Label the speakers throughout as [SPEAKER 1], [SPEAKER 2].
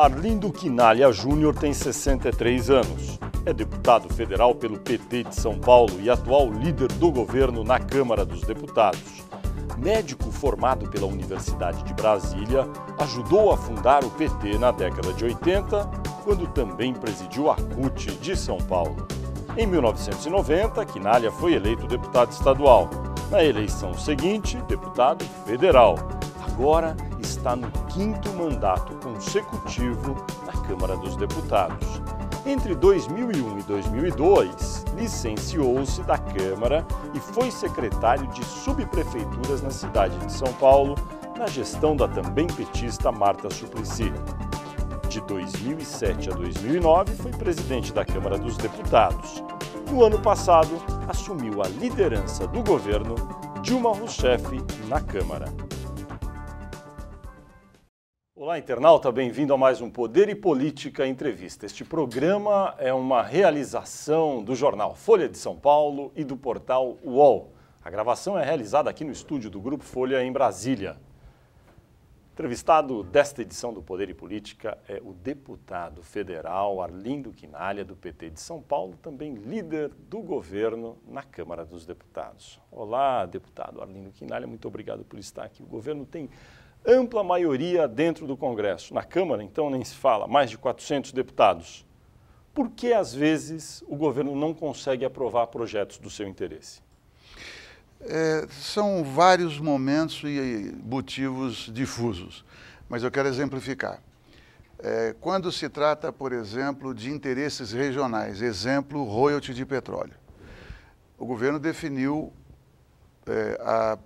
[SPEAKER 1] Arlindo Quinalha Júnior tem 63 anos. É deputado federal pelo PT de São Paulo e atual líder do governo na Câmara dos Deputados. Médico formado pela Universidade de Brasília, ajudou a fundar o PT na década de 80, quando também presidiu a CUT de São Paulo. Em 1990, Quinalha foi eleito deputado estadual. Na eleição seguinte, deputado federal. Agora está no 5º mandato consecutivo na Câmara dos Deputados. Entre 2001 e 2002, licenciou-se da Câmara e foi secretário de subprefeituras na cidade de São Paulo, na gestão da também petista Marta Suplicy. De 2007 a 2009, foi presidente da Câmara dos Deputados. No ano passado, assumiu a liderança do governo Dilma Rousseff na Câmara. Olá, internauta, bem-vindo a mais um Poder e Política Entrevista. Este programa é uma realização do jornal Folha de São Paulo e do portal UOL. A gravação é realizada aqui no estúdio do Grupo Folha, em Brasília. Entrevistado desta edição do Poder e Política é o deputado federal Arlindo Quinalha, do PT de São Paulo, também líder do governo na Câmara dos Deputados. Olá, deputado Arlindo Quinalha, muito obrigado por estar aqui. O governo tem ampla maioria dentro do Congresso. Na Câmara, então, nem se fala, mais de 400 deputados. Por que, às vezes, o governo não consegue aprovar projetos do seu interesse?
[SPEAKER 2] São vários momentos e motivos difusos, mas eu quero exemplificar. Quando se trata, por exemplo, de interesses regionais, exemplo, royalty de petróleo, o governo definiu,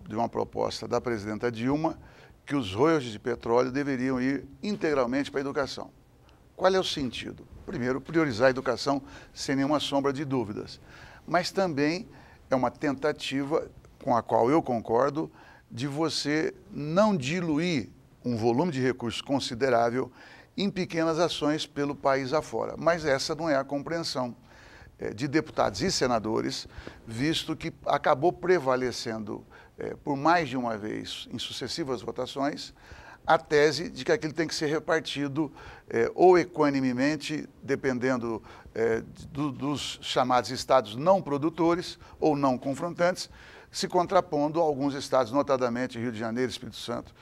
[SPEAKER 2] de uma proposta da presidenta Dilma, que os royalties de petróleo deveriam ir integralmente para a educação. Qual é o sentido? Primeiro, priorizar a educação sem nenhuma sombra de dúvidas, mas também é uma tentativa, com a qual eu concordo, de você não diluir um volume de recursos considerável em pequenas ações pelo país afora. Mas essa não é a compreensão de deputados e senadores, visto que acabou prevalecendo por mais de uma vez, em sucessivas votações, a tese de que aquilo tem que ser repartido ou equanimemente, dependendo dos chamados estados não produtores ou não confrontantes, se contrapondo a alguns estados, notadamente Rio de Janeiro e Espírito Santo,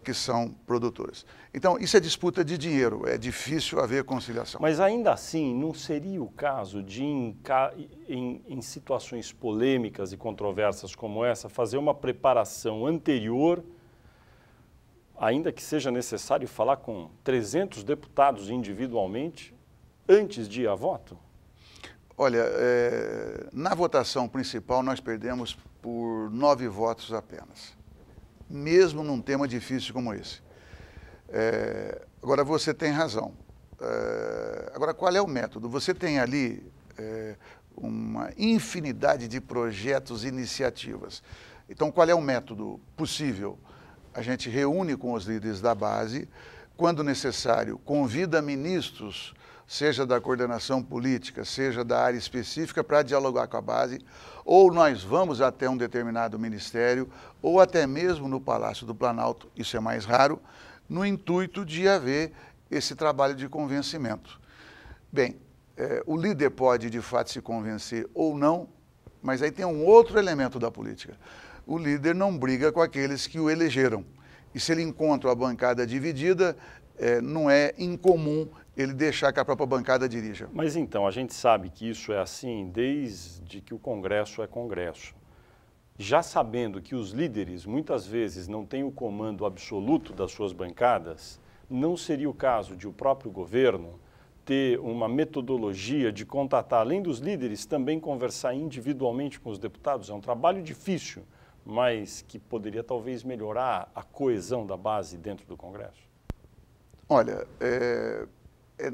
[SPEAKER 2] que são produtores. Então, isso é disputa de dinheiro, é difícil haver conciliação.
[SPEAKER 1] Mas ainda assim, não seria o caso de, em situações polêmicas e controversas como essa, fazer uma preparação anterior, ainda que seja necessário falar com 300 deputados individualmente, antes de ir a voto?
[SPEAKER 2] Olha, na votação principal nós perdemos por 9 votos apenas, mesmo num tema difícil como esse. Agora, você tem razão. Agora, qual é o método? Você tem ali uma infinidade de projetos e iniciativas. Então, qual é o método possível? A gente reúne com os líderes da base, quando necessário, convida ministros, seja da coordenação política, seja da área específica, para dialogar com a base, ou nós vamos até um determinado ministério, ou até mesmo no Palácio do Planalto, isso é mais raro, no intuito de haver esse trabalho de convencimento. Bem, o líder pode de fato se convencer ou não, mas aí tem um outro elemento da política. O líder não briga com aqueles que o elegeram. E se ele encontra a bancada dividida, não é incomum ele deixar que a própria bancada dirija.
[SPEAKER 1] Mas então, a gente sabe que isso é assim desde que o Congresso é Congresso. Já sabendo que os líderes muitas vezes não têm o comando absoluto das suas bancadas, não seria o caso de o próprio governo ter uma metodologia de contatar, além dos líderes, também conversar individualmente com os deputados? É um trabalho difícil, mas que poderia talvez melhorar a coesão da base dentro do Congresso?
[SPEAKER 2] Olha,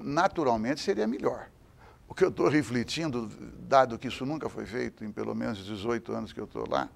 [SPEAKER 2] naturalmente seria melhor. O que eu estou refletindo, dado que isso nunca foi feito, em pelo menos 18 anos que eu estou lá,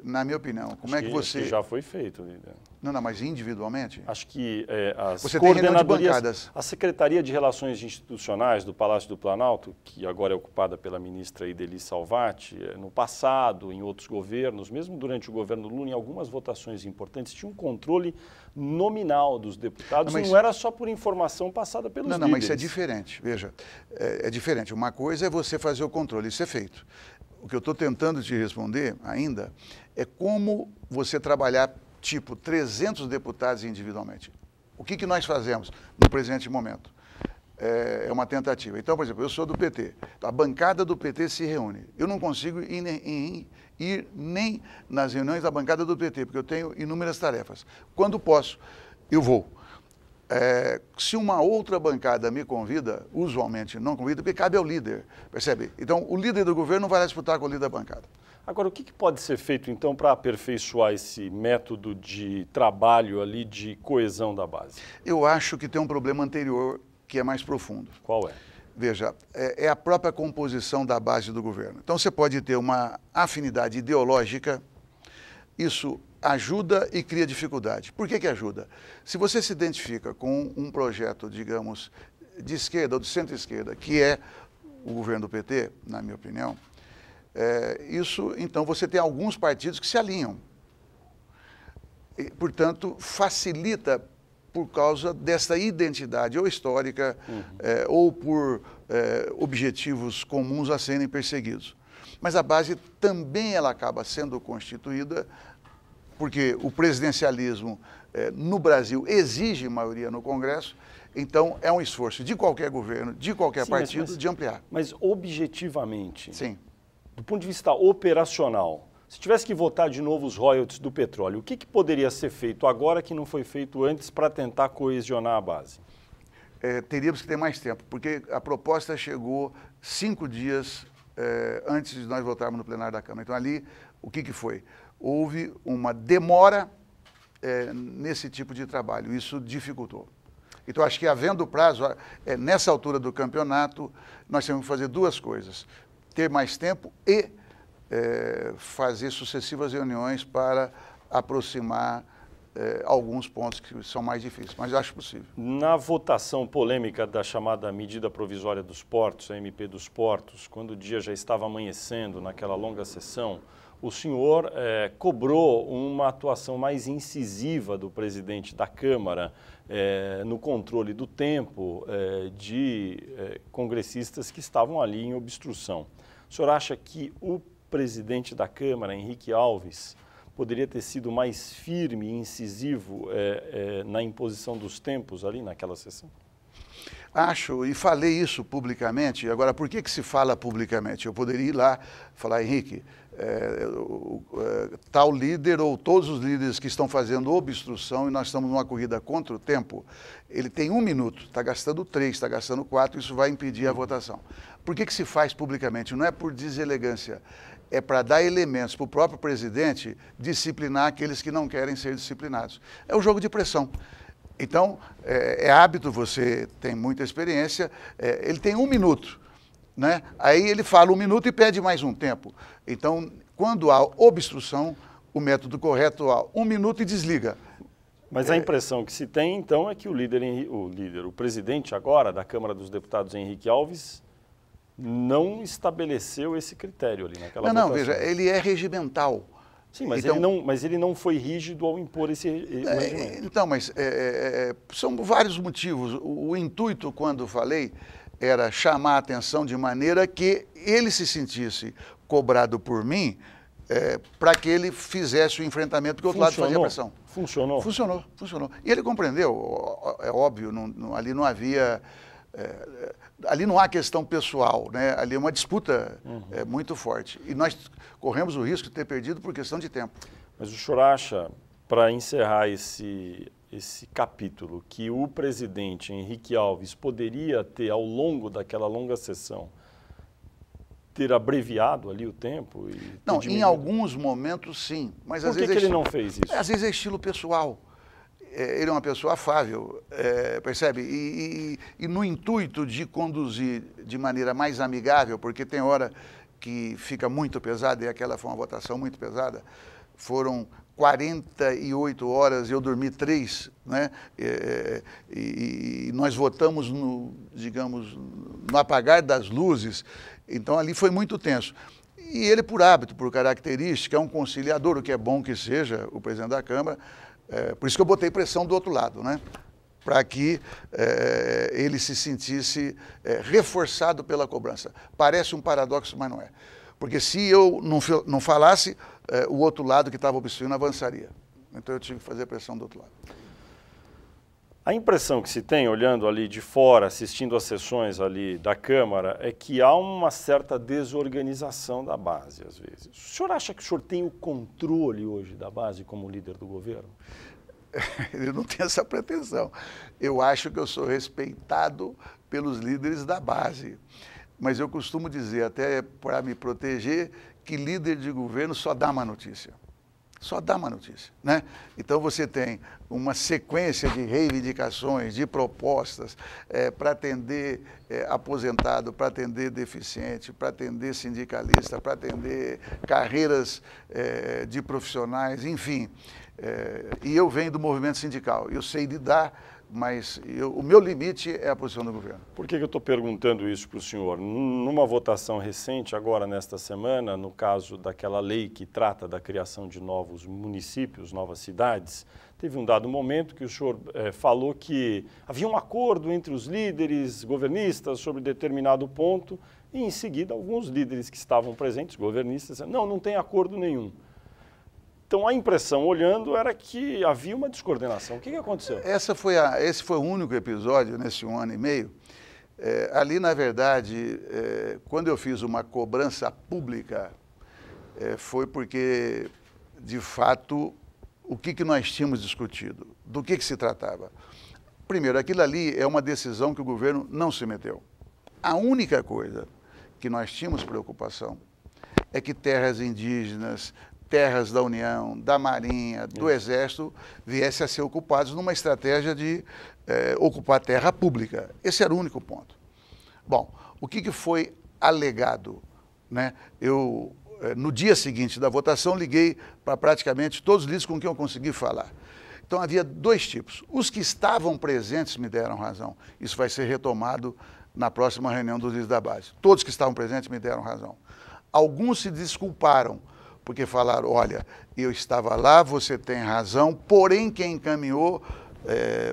[SPEAKER 2] na minha opinião, como é que você...
[SPEAKER 1] Acho que já foi feito, líder.
[SPEAKER 2] Não, mas individualmente?
[SPEAKER 1] Acho que as
[SPEAKER 2] você tem reunião de
[SPEAKER 1] coordenadorias,
[SPEAKER 2] bancadas.
[SPEAKER 1] a Secretaria de Relações Institucionais do Palácio do Planalto, que agora é ocupada pela ministra Ideli Salvati, no passado, em outros governos, mesmo durante o governo Lula, em algumas votações importantes, tinha um controle nominal dos deputados, não era só por informação passada pelos líderes.
[SPEAKER 2] Não, mas isso é diferente, veja, é diferente. Uma coisa é você fazer o controle, isso é feito. O que eu estou tentando te responder ainda é como você trabalhar, tipo, 300 deputados individualmente. O que nós fazemos no presente momento? É uma tentativa. Então, por exemplo, eu sou do PT, a bancada do PT se reúne. Eu não consigo ir nem nas reuniões da bancada do PT, porque eu tenho inúmeras tarefas. Quando posso, eu vou. Se uma outra bancada me convida, usualmente não convida, porque cabe ao líder, percebe? Então, o líder do governo não vai lá disputar com o líder da bancada.
[SPEAKER 1] Agora, o que pode ser feito, então, para aperfeiçoar esse método de trabalho ali, de coesão da base?
[SPEAKER 2] Eu acho que tem um problema anterior que é mais profundo.
[SPEAKER 1] Qual é?
[SPEAKER 2] Veja, é a própria composição da base do governo. Então, você pode ter uma afinidade ideológica, isso ajuda e cria dificuldade. Por que ajuda? Se você se identifica com um projeto, digamos, de esquerda ou de centro-esquerda, que é o governo do PT, na minha opinião, então você tem alguns partidos que se alinham. E, portanto, facilita por causa dessa identidade ou histórica ou por objetivos comuns a serem perseguidos. Mas a base também ela acaba sendo constituída porque o presidencialismo no Brasil exige maioria no Congresso, então é um esforço de qualquer governo, de qualquer partido, de ampliar.
[SPEAKER 1] Mas objetivamente,
[SPEAKER 2] sim,
[SPEAKER 1] do ponto de vista operacional, se tivesse que votar de novo os royalties do petróleo, o que poderia ser feito agora que não foi feito antes para tentar coesionar a base?
[SPEAKER 2] Teríamos que ter mais tempo, porque a proposta chegou 5 dias antes de nós votarmos no plenário da Câmara. Então ali, o que foi? Houve uma demora nesse tipo de trabalho, isso dificultou. Então, acho que havendo prazo, nessa altura do campeonato, nós temos que fazer duas coisas, ter mais tempo e fazer sucessivas reuniões para aproximar alguns pontos que são mais difíceis, mas eu acho possível.
[SPEAKER 1] Na votação polêmica da chamada medida provisória dos portos, a MP dos portos, quando o dia já estava amanhecendo naquela longa sessão, o senhor cobrou uma atuação mais incisiva do presidente da Câmara no controle do tempo de congressistas que estavam ali em obstrução. O senhor acha que o presidente da Câmara, Henrique Alves, poderia ter sido mais firme e incisivo na imposição dos tempos ali naquela sessão?
[SPEAKER 2] Acho, e falei isso publicamente. Agora, por que se fala publicamente? Eu poderia ir lá e falar, Henrique, tal líder ou todos os líderes que estão fazendo obstrução e nós estamos numa corrida contra o tempo, ele tem 1 minuto, está gastando 3, está gastando 4, isso vai impedir a votação. Por que se faz publicamente? Não é por deselegância, é para dar elementos para o próprio presidente disciplinar aqueles que não querem ser disciplinados. É um jogo de pressão. Então, é hábito, você tem muita experiência, ele tem 1 minuto, né? Aí ele fala 1 minuto e pede mais um tempo. Então, quando há obstrução, o método correto há 1 minuto e desliga.
[SPEAKER 1] Mas a impressão que se tem, então, é que o presidente agora da Câmara dos Deputados, Henrique Alves, não estabeleceu esse critério ali naquela votação.
[SPEAKER 2] Não, veja, ele é regimental.
[SPEAKER 1] Sim, mas, ele não foi rígido ao impor esse regimento.
[SPEAKER 2] Então, mas são vários motivos. O intuito, quando falei, era chamar a atenção de maneira que ele se sentisse cobrado por mim para que ele fizesse o enfrentamento, porque o outro lado fazia pressão.
[SPEAKER 1] Funcionou?
[SPEAKER 2] Funcionou. E ele compreendeu, é óbvio, ali não havia... ali não há questão pessoal, né? Ali é uma disputa muito forte. E nós corremos o risco de ter perdido por questão de tempo.
[SPEAKER 1] Mas o senhor acha, para encerrar esse capítulo, que o presidente Henrique Alves poderia ter, ao longo daquela longa sessão, ter abreviado ali o tempo?
[SPEAKER 2] Não, em alguns momentos sim. Mas
[SPEAKER 1] por
[SPEAKER 2] às vezes
[SPEAKER 1] que ele não fez isso?
[SPEAKER 2] Às vezes é estilo pessoal. Ele é uma pessoa afável, percebe? E no intuito de conduzir de maneira mais amigável, porque tem hora que fica muito pesada, e aquela foi uma votação muito pesada, foram 48 horas, eu dormi 3, né? E nós votamos no, digamos, no apagar das luzes, então ali foi muito tenso. E ele, por hábito, por característica, é um conciliador, o que é bom que seja o presidente da Câmara, por isso que eu botei pressão do outro lado, né? Para que ele se sentisse reforçado pela cobrança. Parece um paradoxo, mas não é. Porque se eu não falasse, o outro lado que estava obstruindo avançaria. Então eu tive que fazer pressão do outro lado.
[SPEAKER 1] A impressão que se tem, olhando ali de fora, assistindo às sessões ali da Câmara, é que há uma certa desorganização da base, às vezes. O senhor acha que o senhor tem o controle hoje da base como líder do governo?
[SPEAKER 2] Eu não tenho essa pretensão. Eu acho que eu sou respeitado pelos líderes da base. Mas eu costumo dizer, até para me proteger, que líder de governo só dá má notícia. Só dá má notícia, né? Então você tem uma sequência de reivindicações, de propostas para atender aposentado, para atender deficiente, para atender sindicalista, para atender carreiras de profissionais, enfim. E eu venho do movimento sindical, eu sei lidar, mas o meu limite é a posição do governo.
[SPEAKER 1] Por que eu estou perguntando isso para o senhor? Numa votação recente, agora nesta semana, no caso daquela lei que trata da criação de novos municípios, novas cidades, teve um dado momento que o senhor falou que havia um acordo entre os líderes governistas sobre determinado ponto e, em seguida, alguns líderes que estavam presentes, governistas, não tem acordo nenhum. Então, a impressão, olhando, era que havia uma descoordenação. O que aconteceu?
[SPEAKER 2] Esse foi o único episódio, nesse 1 ano e meio. Ali, na verdade, quando eu fiz uma cobrança pública, foi porque, de fato, o que nós tínhamos discutido? Do que se tratava? Primeiro, aquilo ali é uma decisão que o governo não se meteu. A única coisa que nós tínhamos preocupação é que terras indígenas, terras da União, da Marinha, do Exército, viessem a ser ocupados numa estratégia de ocupar terra pública. Esse era o único ponto. Bom, o que foi alegado, né? Eu, no dia seguinte da votação, liguei para praticamente todos os líderes com quem eu consegui falar. Então, havia 2 tipos. Os que estavam presentes me deram razão. Isso vai ser retomado na próxima reunião dos líderes da base. Todos que estavam presentes me deram razão. Alguns se desculparam, porque falaram, olha, eu estava lá, você tem razão, porém quem encaminhou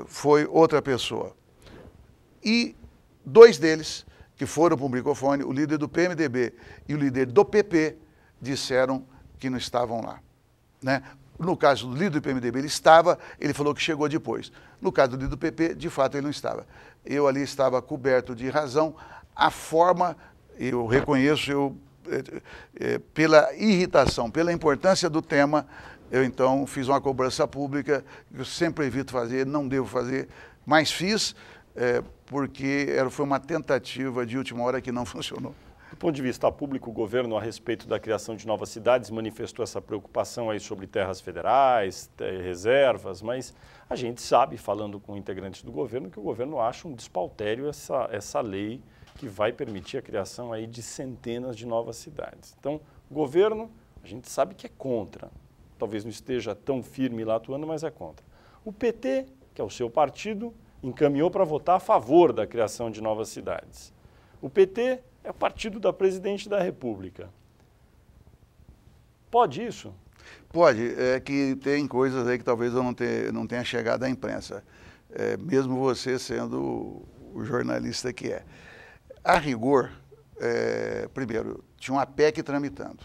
[SPEAKER 2] foi outra pessoa. E 2 deles, que foram para o microfone, o líder do PMDB e o líder do PP, disseram que não estavam lá, né? No caso do líder do PMDB, ele estava, ele falou que chegou depois. No caso do líder do PP, de fato, ele não estava. Eu ali estava coberto de razão. A forma, eu reconheço, pela irritação, pela importância do tema, eu então fiz uma cobrança pública, que eu sempre evito fazer, não devo fazer, mas fiz porque foi uma tentativa de última hora que não funcionou.
[SPEAKER 1] Do ponto de vista público, o governo, a respeito da criação de novas cidades, manifestou essa preocupação aí sobre terras federais, reservas, mas a gente sabe, falando com integrantes do governo, que o governo acha um despautério essa lei que vai permitir a criação aí de centenas de novas cidades. Então, o governo, a gente sabe que é contra. Talvez não esteja tão firme lá atuando, mas é contra. O PT, que é o seu partido, encaminhou para votar a favor da criação de novas cidades. O PT é o partido da presidente da República. Pode isso?
[SPEAKER 2] Pode. É que tem coisas aí que talvez eu não tenha chegado à imprensa. Mesmo você sendo o jornalista que é. A rigor, primeiro, tinha uma PEC tramitando.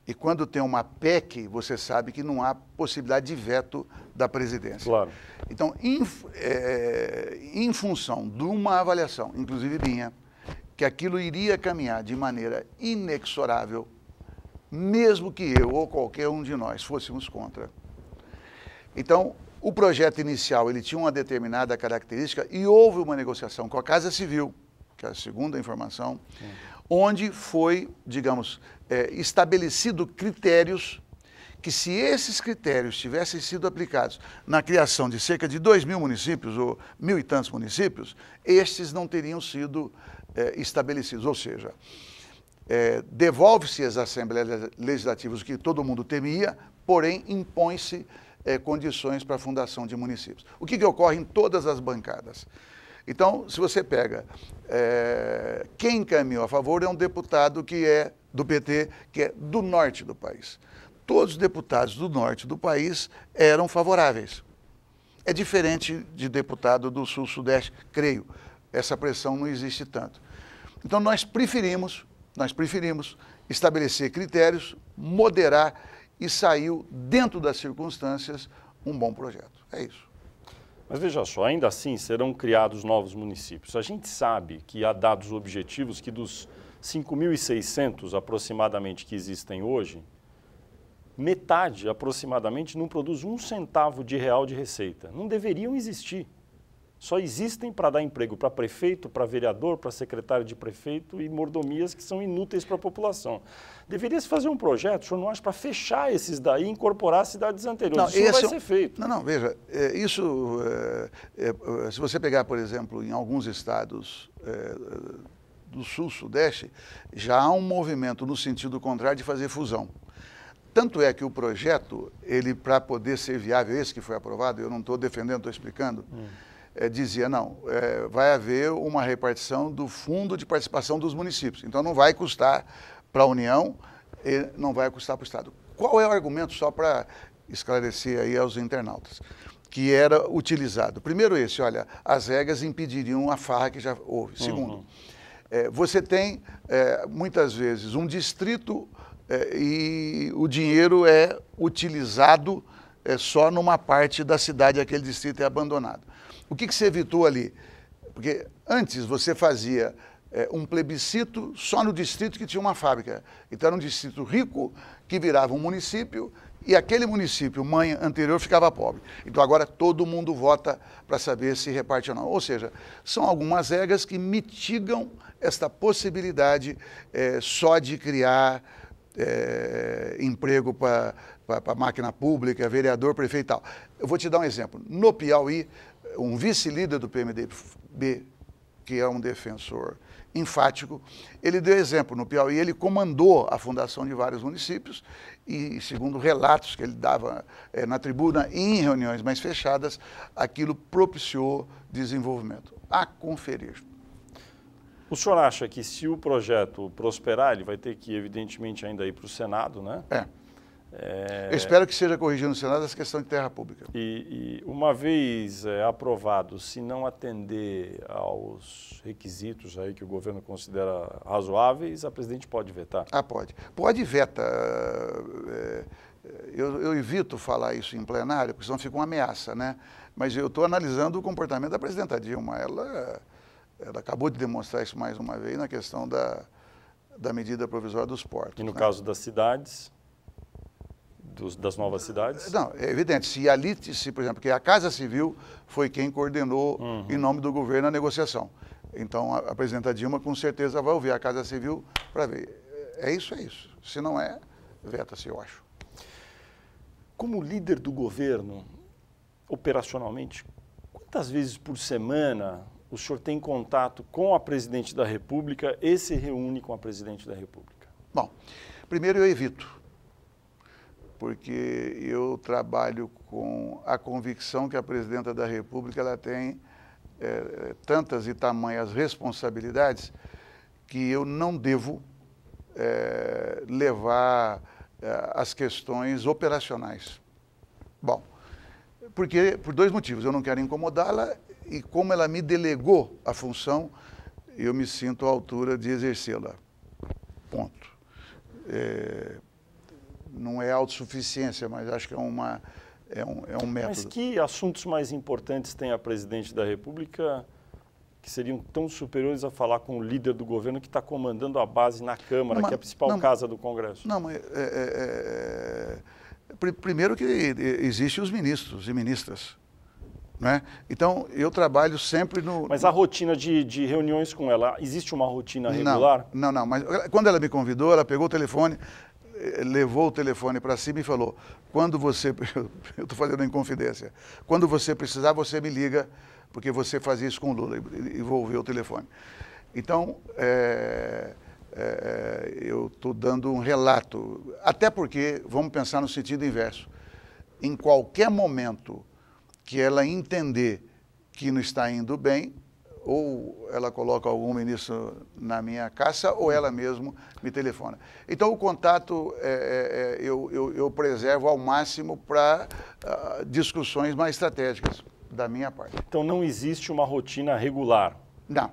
[SPEAKER 2] E quando tem uma PEC, você sabe que não há possibilidade de veto da presidência.
[SPEAKER 1] Claro.
[SPEAKER 2] Então, em função de uma avaliação, inclusive minha, que aquilo iria caminhar de maneira inexorável, mesmo que eu ou qualquer um de nós fôssemos contra. Então, o projeto inicial ele tinha uma determinada característica e houve uma negociação com a Casa Civil, que é a segunda informação, onde foi, digamos, estabelecido critérios que, se esses critérios tivessem sido aplicados na criação de cerca de 2.000 municípios, ou 1.000 e tantos municípios, estes não teriam sido estabelecidos. Ou seja, devolve-se às Assembleias Legislativas o que todo mundo temia, porém impõe-se condições para a fundação de municípios. O que ocorre em todas as bancadas? Então, se você pega, quem encaminhou a favor é um deputado que é do PT, que é do norte do país. Todos os deputados do norte do país eram favoráveis. É diferente de deputado do sul-sudeste, creio. Essa pressão não existe tanto. Então, nós preferimos estabelecer critérios, moderar e saiu, dentro das circunstâncias, um bom projeto. É isso.
[SPEAKER 1] Mas veja só, ainda assim serão criados novos municípios. A gente sabe que há dados objetivos que dos 5.600 aproximadamente que existem hoje, metade aproximadamente não produz um centavo de real de receita. Não deveriam existir. Só existem para dar emprego para prefeito, para vereador, para secretário de prefeito e mordomias que são inúteis para a população. Deveria-se fazer um projeto, o senhor não acha, para fechar esses daí e incorporar cidades anteriores. Isso não vai ser feito.
[SPEAKER 2] Não, veja, se você pegar, por exemplo, em alguns estados do sul-sudeste, já há um movimento no sentido contrário de fazer fusão. Tanto é que o projeto, ele para poder ser viável, esse que foi aprovado, eu não estou defendendo, estou explicando, dizia, não, vai haver uma repartição do fundo de participação dos municípios. Então não vai custar para a União e não vai custar para o Estado. Qual é o argumento, só para esclarecer aí aos internautas, que era utilizado? Primeiro esse, olha, as regras impediriam a farra que já houve. Segundo, você tem, muitas vezes, um distrito e o dinheiro é utilizado só numa parte da cidade, aquele distrito é abandonado. O que se evitou ali? Porque antes você fazia um plebiscito só no distrito que tinha uma fábrica. Então era um distrito rico que virava um município e aquele município, mãe anterior, ficava pobre. Então agora todo mundo vota para saber se reparte ou não. Ou seja, são algumas regras que mitigam esta possibilidade só de criar emprego para a máquina pública, vereador, prefeito e tal. Eu vou te dar um exemplo. No Piauí, um vice-líder do PMDB, que é um defensor enfático, ele deu exemplo. No Piauí, ele comandou a fundação de vários municípios e, segundo relatos que ele dava na tribuna e em reuniões mais fechadas, aquilo propiciou desenvolvimento. A conferir.
[SPEAKER 1] O senhor acha que se o projeto prosperar, ele vai ter que, evidentemente, ainda ir para o Senado, né?
[SPEAKER 2] Eu espero que seja corrigido no Senado essa questão de terra pública.
[SPEAKER 1] E uma vez aprovado, se não atender aos requisitos aí que o governo considera razoáveis, a presidente pode vetar?
[SPEAKER 2] Pode. Pode veta. Eu evito falar isso em plenário, porque senão fica uma ameaça, né? Mas eu estou analisando o comportamento da presidenta Dilma. Ela acabou de demonstrar isso mais uma vez na questão da medida provisória dos portos.
[SPEAKER 1] E no caso das cidades? Das novas cidades?
[SPEAKER 2] Não, é evidente. Se, por exemplo, que a Casa Civil foi quem coordenou em nome do governo a negociação. Então, a presidenta Dilma com certeza vai ouvir a Casa Civil para ver. É isso. Se não é, veta-se, eu acho.
[SPEAKER 1] Como líder do governo, operacionalmente, quantas vezes por semana o senhor tem contato com a presidente da República e se reúne com a presidente da República?
[SPEAKER 2] Bom, primeiro eu evito. Porque eu trabalho com a convicção que a presidenta da República ela tem tantas e tamanhas responsabilidades que eu não devo levar as questões operacionais. Bom, por dois motivos. Eu não quero incomodá-la e como ela me delegou a função, eu me sinto à altura de exercê-la. Ponto. Não é autossuficiência, mas acho que é um método.
[SPEAKER 1] Mas que assuntos mais importantes tem a presidente da República que seriam tão superiores a falar com o líder do governo que está comandando a base na Câmara, que é a principal casa do Congresso?
[SPEAKER 2] Não, mas primeiro que existem os ministros e ministras. Né? Então, eu trabalho sempre no...
[SPEAKER 1] Mas a rotina de reuniões com ela, existe uma rotina regular?
[SPEAKER 2] Não, mas quando ela me convidou, ela pegou o telefone, levou o telefone para cima e falou, quando você, eu estou fazendo em confidência, quando você precisar, você me liga, porque você fazia isso com o Lula, e envolveu o telefone. Então, eu estou dando um relato, até porque, vamos pensar no sentido inverso, em qualquer momento que ela entender que não está indo bem, ou ela coloca algum ministro na minha caça, ou ela mesmo me telefona. Então, o contato eu preservo ao máximo para discussões mais estratégicas da minha parte.
[SPEAKER 1] Então, não existe uma rotina regular?
[SPEAKER 2] Não,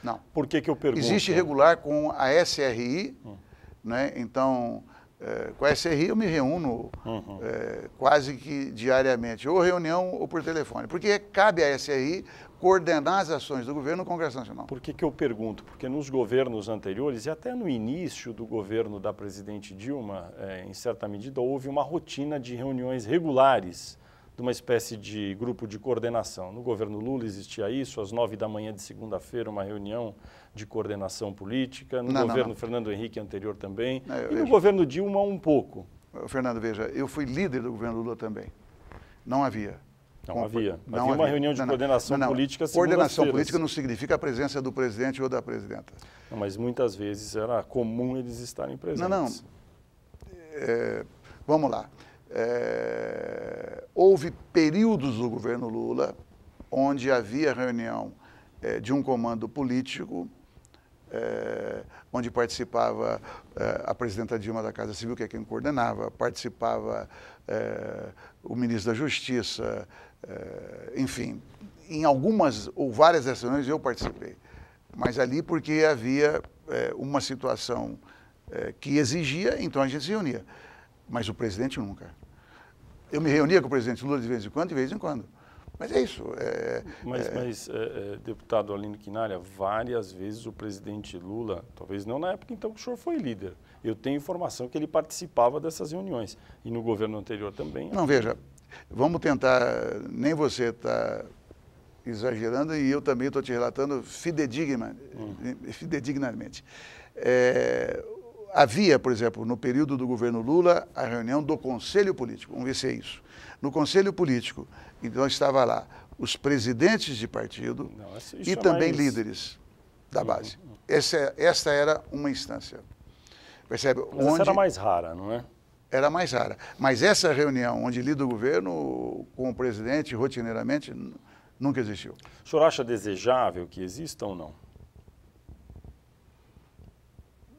[SPEAKER 2] não.
[SPEAKER 1] Por que eu pergunto?
[SPEAKER 2] Existe regular com a SRI, né? Então, com a SRI eu me reúno quase que diariamente, ou reunião ou por telefone, porque cabe à SRI coordenar as ações do governo no Congresso Nacional.
[SPEAKER 1] Por que eu pergunto? Porque nos governos anteriores, e até no início do governo da presidente Dilma, em certa medida, houve uma rotina de reuniões regulares, de uma espécie de grupo de coordenação. No governo Lula existia isso, às 9 da manhã de segunda-feira, uma reunião de coordenação política. No governo Fernando Henrique anterior também. E no governo Dilma um pouco.
[SPEAKER 2] Fernando, veja, eu fui líder do governo Lula também. Não havia.
[SPEAKER 1] Não havia. Havia uma reunião de coordenação política segunda-feira.
[SPEAKER 2] Coordenação política não significa a presença do presidente ou da presidenta.
[SPEAKER 1] Não, mas muitas vezes era comum eles estarem presentes.
[SPEAKER 2] Não. Vamos lá. Houve períodos do governo Lula onde havia reunião de um comando político, onde participava a presidenta Dilma da Casa Civil, que é quem coordenava, participava o ministro da Justiça, enfim, em algumas ou várias dessas reuniões eu participei, mas ali porque havia uma situação que exigia, então a gente se reunia, mas o presidente nunca. Eu me reunia com o presidente Lula de vez em quando, mas é isso.
[SPEAKER 1] Mas deputado Arlindo Quinalha, várias vezes o presidente Lula, talvez não na época então que o senhor foi líder, eu tenho informação que ele participava dessas reuniões, e no governo anterior também.
[SPEAKER 2] Não, veja, vamos tentar, nem você está exagerando e eu também estou te relatando fidedignamente. Havia, por exemplo, no período do governo Lula, a reunião do Conselho Político, vamos ver se é isso. No Conselho Político, então estava lá os presidentes de partido e também líderes da base. Essa era uma instância. Percebe?
[SPEAKER 1] Mas essa era mais rara, não é?
[SPEAKER 2] Era mais rara. Mas essa reunião onde lida o governo com o presidente rotineiramente nunca existiu.
[SPEAKER 1] O senhor acha desejável que exista ou não?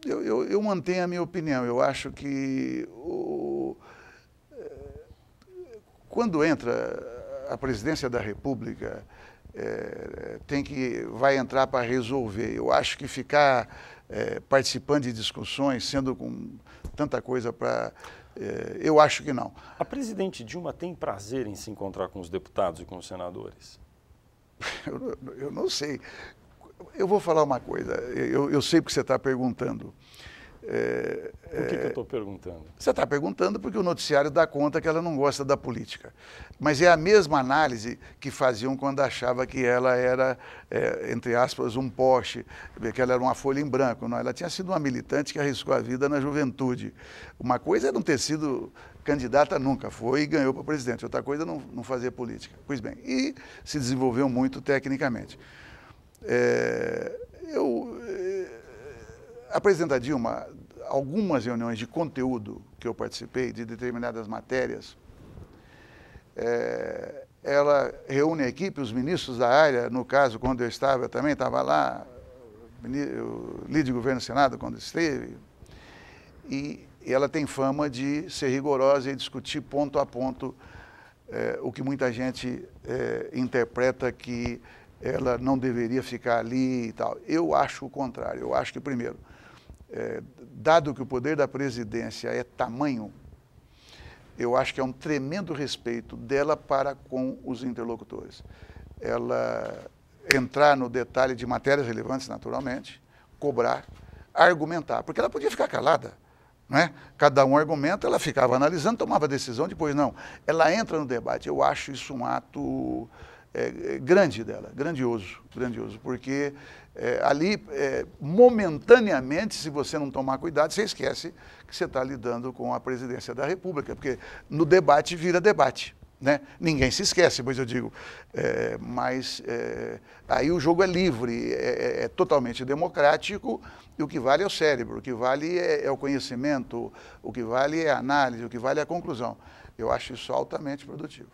[SPEAKER 2] Eu mantenho a minha opinião. Eu acho que quando entra a presidência da República, vai entrar para resolver. Eu acho que ficar participando de discussões, sendo com tanta coisa para... eu acho que não.
[SPEAKER 1] A presidente Dilma tem prazer em se encontrar com os deputados e com os senadores?
[SPEAKER 2] Eu não sei. Eu vou falar uma coisa, eu sei porque você está perguntando.
[SPEAKER 1] Por que eu estou perguntando?
[SPEAKER 2] Você está perguntando porque o noticiário dá conta que ela não gosta da política. Mas é a mesma análise que faziam quando achava que ela era, entre aspas, um poste, que ela era uma folha em branco. Não, ela tinha sido uma militante que arriscou a vida na juventude. Uma coisa é não ter sido candidata nunca, foi e ganhou para presidente. Outra coisa é não fazer política. Pois bem, e se desenvolveu muito tecnicamente. A presidenta Dilma, algumas reuniões de conteúdo que eu participei, de determinadas matérias, ela reúne a equipe, os ministros da área, no caso, quando eu também estava lá, o líder de governo do Senado, quando esteve, e ela tem fama de ser rigorosa e discutir ponto a ponto o que muita gente interpreta que ela não deveria ficar ali e tal. Eu acho o contrário. Eu acho que, primeiro, dado que o poder da presidência é tamanho, eu acho que é um tremendo respeito dela para com os interlocutores. Ela entrar no detalhe de matérias relevantes, naturalmente, cobrar, argumentar, porque ela podia ficar calada, não é? Cada um argumenta, ela ficava analisando, tomava decisão, depois não. Ela entra no debate. Eu acho isso um ato grande dela, grandioso, porque ali, momentaneamente, se você não tomar cuidado, você esquece que você está lidando com a presidência da República, porque no debate vira debate, né? Ninguém se esquece, pois eu digo, aí o jogo é livre, é totalmente democrático, e o que vale é o cérebro, o que vale é o conhecimento, o que vale é a análise, o que vale é a conclusão. Eu acho isso altamente produtivo.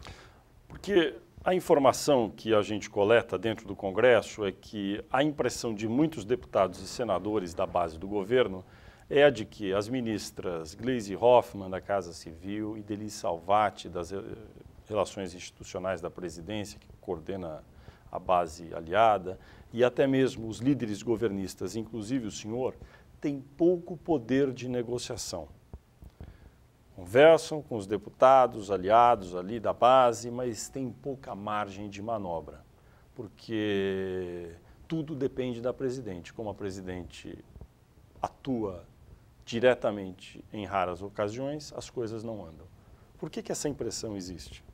[SPEAKER 1] Porque a informação que a gente coleta dentro do Congresso é que a impressão de muitos deputados e senadores da base do governo é a de que as ministras Gleisi Hoffmann, da Casa Civil, e Ideli Salvati, das Relações Institucionais da Presidência, que coordena a base aliada, e até mesmo os líderes governistas, inclusive o senhor, têm pouco poder de negociação. Conversam com os deputados aliados ali da base, mas tem pouca margem de manobra, porque tudo depende da presidente. Como a presidente atua diretamente em raras ocasiões, as coisas não andam. Por que essa impressão existe?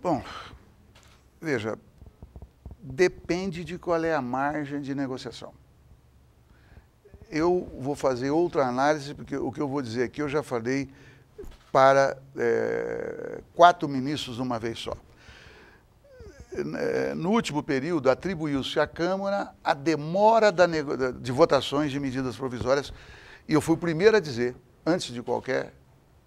[SPEAKER 2] Bom, veja, depende de qual é a margem de negociação. Eu vou fazer outra análise, porque o que eu vou dizer aqui eu já falei para 4 ministros de uma vez só. No último período, atribuiu-se à Câmara a demora de votações de medidas provisórias, e eu fui o primeiro a dizer, antes de qualquer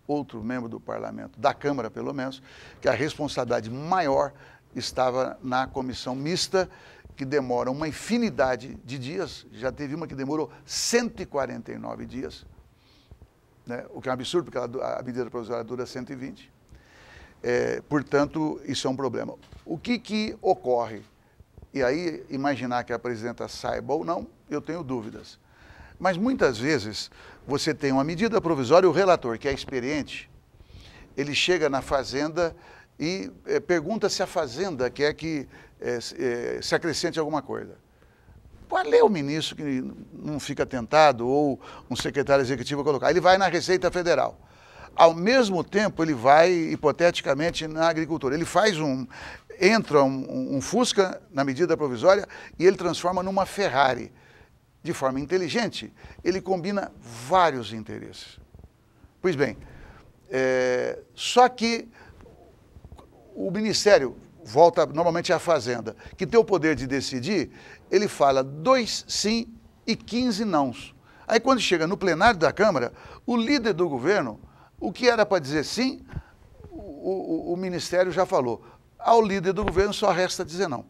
[SPEAKER 2] outro membro do Parlamento, da Câmara pelo menos, que a responsabilidade maior estava na comissão mista, que demora uma infinidade de dias, já teve uma que demorou 149 dias, né? O que é um absurdo, porque a medida provisória dura 120. Portanto, isso é um problema. O que ocorre? E aí, imaginar que a presidenta saiba ou não, eu tenho dúvidas. Mas muitas vezes, você tem uma medida provisória e o relator, que é experiente, ele chega na Fazenda e pergunta se a Fazenda quer que se acrescente alguma coisa. Pode ler o ministro que não fica tentado, ou um secretário executivo colocar. Ele vai na Receita Federal. Ao mesmo tempo, ele vai, hipoteticamente, na agricultura. Ele faz entra um Fusca na medida provisória e ele transforma numa Ferrari. De forma inteligente, ele combina vários interesses. Pois bem, só que o Ministério, volta normalmente à Fazenda, que tem o poder de decidir, ele fala 2 sim e 15 nãos. Aí quando chega no plenário da Câmara, o líder do governo, o que era para dizer sim, o Ministério já falou. Ao líder do governo só resta dizer não.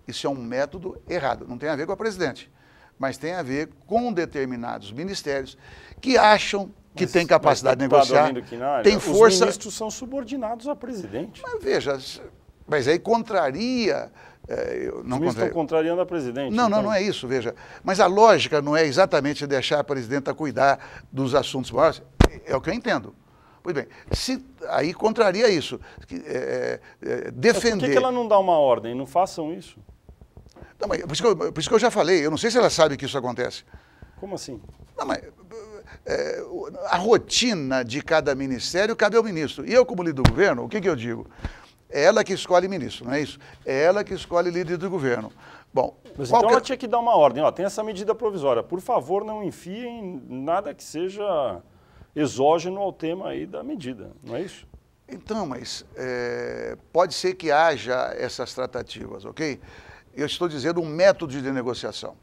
[SPEAKER 2] Isso é um método errado, não tem a ver com a presidente, mas tem a ver com determinados ministérios que acham que tem capacidade de negociar, tem força...
[SPEAKER 1] Os ministros são subordinados à presidente.
[SPEAKER 2] Mas veja, mas aí contraria...
[SPEAKER 1] Os ministros estão contrariando a presidente.
[SPEAKER 2] Não, então... não é isso, veja. Mas a lógica não é exatamente deixar a presidenta cuidar dos assuntos maiores, é o que eu entendo. Pois bem, aí contraria isso. Defender...
[SPEAKER 1] Por que ela não dá uma ordem? Não façam isso.
[SPEAKER 2] Não, mas por isso que eu já falei, eu não sei se ela sabe que isso acontece.
[SPEAKER 1] Como assim?
[SPEAKER 2] Não, mas a rotina de cada ministério cabe ao ministro. E eu, como líder do governo, o que eu digo? É ela que escolhe ministro, não é isso? É ela que escolhe líder do governo. Bom,
[SPEAKER 1] mas então ela tinha que dar uma ordem. Ó, tem essa medida provisória. Por favor, não enfiem nada que seja exógeno ao tema aí da medida, não é isso?
[SPEAKER 2] Então, mas pode ser que haja essas tratativas, ok? Eu estou dizendo um método de negociação.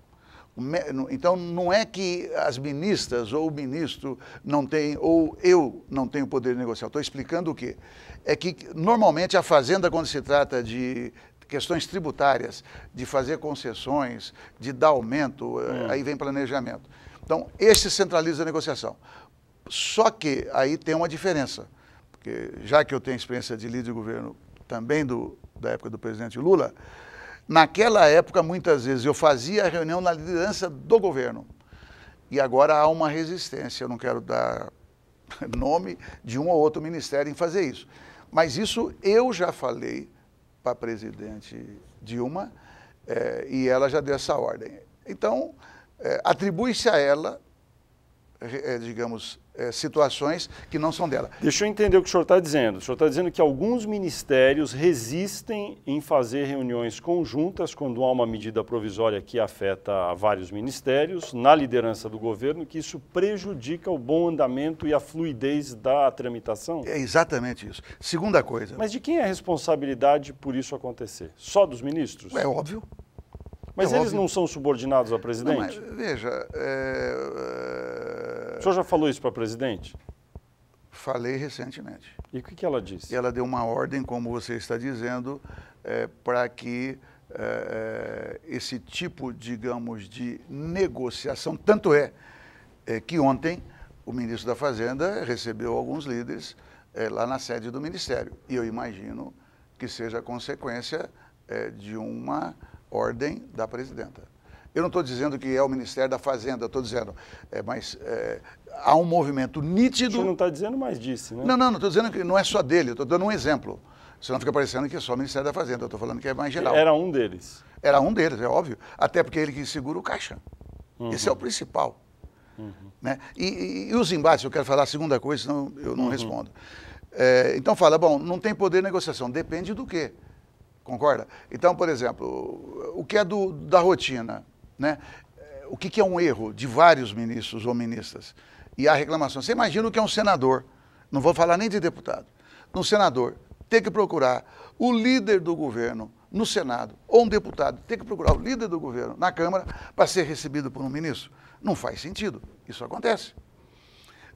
[SPEAKER 2] Então, não é que as ministras ou o ministro não tem, ou eu não tenho poder de negociar. Estou explicando o quê? É que, normalmente, a Fazenda, quando se trata de questões tributárias, de fazer concessões, de dar aumento, aí vem planejamento. Então, esse centraliza a negociação. Só que aí tem uma diferença, porque já que eu tenho experiência de líder de governo também da época do presidente Lula, naquela época, muitas vezes, eu fazia a reunião na liderança do governo. E agora há uma resistência, eu não quero dar nome de um ou outro ministério em fazer isso. Mas isso eu já falei para a presidente Dilma e ela já deu essa ordem. Então, atribui-se a ela digamos, situações que não são dela.
[SPEAKER 1] Deixa eu entender o que o senhor está dizendo. O senhor está dizendo que alguns ministérios resistem em fazer reuniões conjuntas quando há uma medida provisória que afeta vários ministérios, na liderança do governo, que isso prejudica o bom andamento e a fluidez da tramitação?
[SPEAKER 2] É exatamente isso. Segunda coisa...
[SPEAKER 1] Mas de quem é a responsabilidade por isso acontecer? Só dos ministros?
[SPEAKER 2] É óbvio.
[SPEAKER 1] Mas eles não são subordinados ao presidente?
[SPEAKER 2] Não, mas, veja...
[SPEAKER 1] O senhor já falou isso para a presidente?
[SPEAKER 2] Falei recentemente.
[SPEAKER 1] E o que ela disse?
[SPEAKER 2] Ela deu uma ordem, como você está dizendo, para que esse tipo, digamos, de negociação, tanto que ontem o ministro da Fazenda recebeu alguns líderes lá na sede do Ministério. E eu imagino que seja consequência de uma ordem da presidenta. Eu não estou dizendo que é o Ministério da Fazenda, estou dizendo, mas há um movimento nítido...
[SPEAKER 1] O senhor não está dizendo, mas disse, né?
[SPEAKER 2] Não estou dizendo que não é só dele, estou dando um exemplo. Senão fica parecendo que é só o Ministério da Fazenda, eu estou falando que é mais geral.
[SPEAKER 1] Era um deles.
[SPEAKER 2] Era um deles, é óbvio. Até porque é ele que segura o caixa. Esse é o principal. Né? E os embates, eu quero falar a segunda coisa, senão eu não respondo. Então fala, bom, não tem poder de negociação, depende do quê? Concorda? Então, por exemplo, o que é da rotina, né? O que é um erro de vários ministros ou ministras? E a reclamação. Você imagina o que é um senador, não vou falar nem de deputado, um senador ter que procurar o líder do governo no Senado, ou um deputado ter que procurar o líder do governo na Câmara para ser recebido por um ministro. Não faz sentido. Isso acontece.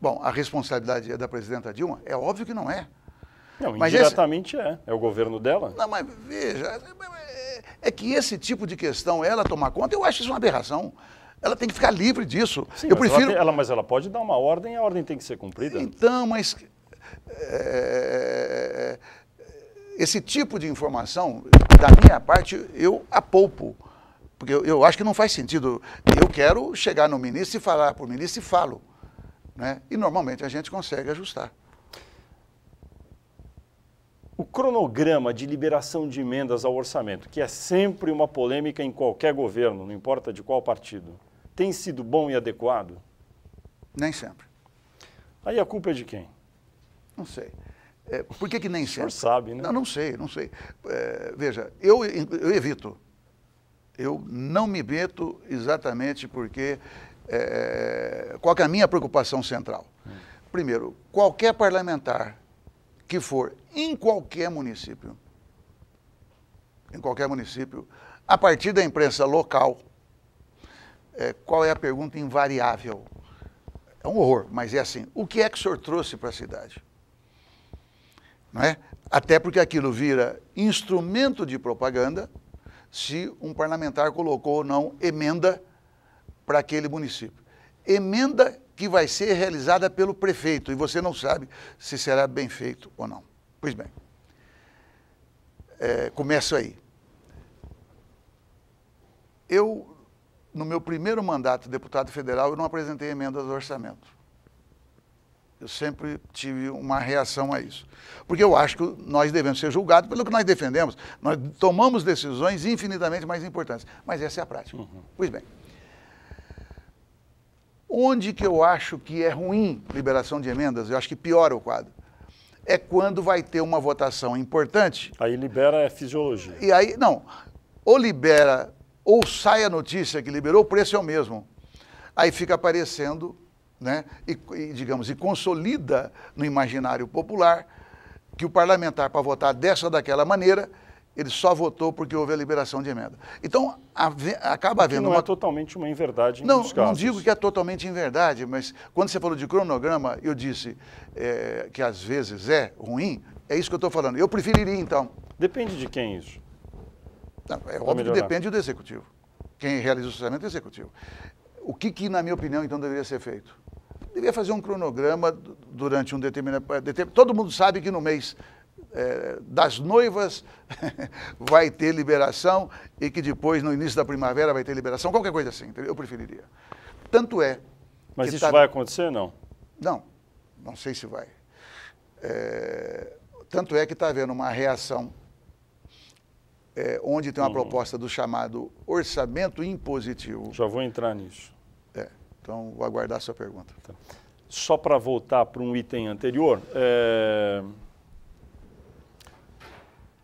[SPEAKER 2] Bom, a responsabilidade é da presidenta Dilma? É óbvio que não é.
[SPEAKER 1] Não, indiretamente é o governo dela.
[SPEAKER 2] Não, mas veja, é que esse tipo de questão, ela tomar conta, eu acho isso uma aberração. Ela tem que ficar livre disso.
[SPEAKER 1] Sim,
[SPEAKER 2] eu prefiro...
[SPEAKER 1] mas ela pode dar uma ordem e a ordem tem que ser cumprida.
[SPEAKER 2] Então, mas esse tipo de informação, da minha parte, eu apoupo. Porque eu acho que não faz sentido. Eu quero chegar no ministro e falar para o ministro e falo. Né? E normalmente a gente consegue ajustar.
[SPEAKER 1] O cronograma de liberação de emendas ao orçamento, que é sempre uma polêmica em qualquer governo, não importa de qual partido, tem sido bom e adequado?
[SPEAKER 2] Nem sempre.
[SPEAKER 1] Aí a culpa é de quem?
[SPEAKER 2] Não sei. Por que nem sempre?
[SPEAKER 1] O senhor sabe, né?
[SPEAKER 2] Não sei. Veja, eu evito. Eu não me meto exatamente porque... qual que é a minha preocupação central? Primeiro, qualquer parlamentar que for em qualquer município, a partir da imprensa local, qual é a pergunta invariável? É um horror, mas é assim, o que é que o senhor trouxe para a cidade? Não é? Até porque aquilo vira instrumento de propaganda se um parlamentar colocou ou não emenda para aquele município. Emenda que vai ser realizada pelo prefeito, e você não sabe se será bem feito ou não. Pois bem, começo aí. Eu, no meu primeiro mandato de deputado federal, eu não apresentei emendas ao orçamento. Eu sempre tive uma reação a isso. Porque eu acho que nós devemos ser julgados pelo que nós defendemos. Nós tomamos decisões infinitamente mais importantes. Mas essa é a prática. Pois bem. Onde que eu acho que é ruim liberação de emendas, eu acho que piora o quadro, é quando vai ter uma votação importante.
[SPEAKER 1] Aí libera fisiologia.
[SPEAKER 2] E aí, não, ou libera, ou sai a notícia que liberou, o preço é o mesmo. Aí fica aparecendo, né, e consolida no imaginário popular que o parlamentar, para votar dessa ou daquela maneira, ele só votou porque houve a liberação de emenda. Então, acaba havendo
[SPEAKER 1] não é totalmente uma inverdade em muitos
[SPEAKER 2] casos. Não digo que é totalmente inverdade, mas quando você falou de cronograma, eu disse que às vezes é ruim, é isso que eu estou falando. Eu preferiria, então...
[SPEAKER 1] Depende de quem isso?
[SPEAKER 2] Não, é óbvio que depende do executivo. Quem realiza o orçamento é o executivo. O que, na minha opinião, então, deveria ser feito? Deveria fazer um cronograma durante um determinado... Todo mundo sabe que no mês... das noivas vai ter liberação e que depois, no início da primavera, vai ter liberação, qualquer coisa assim, eu preferiria. Tanto é...
[SPEAKER 1] Mas isso vai acontecer, não?
[SPEAKER 2] Não sei se vai. Tanto é que está havendo uma reação onde tem uma proposta do chamado orçamento impositivo.
[SPEAKER 1] Já vou entrar nisso.
[SPEAKER 2] Então, vou aguardar a sua pergunta.
[SPEAKER 1] Tá. Só para voltar para um item anterior,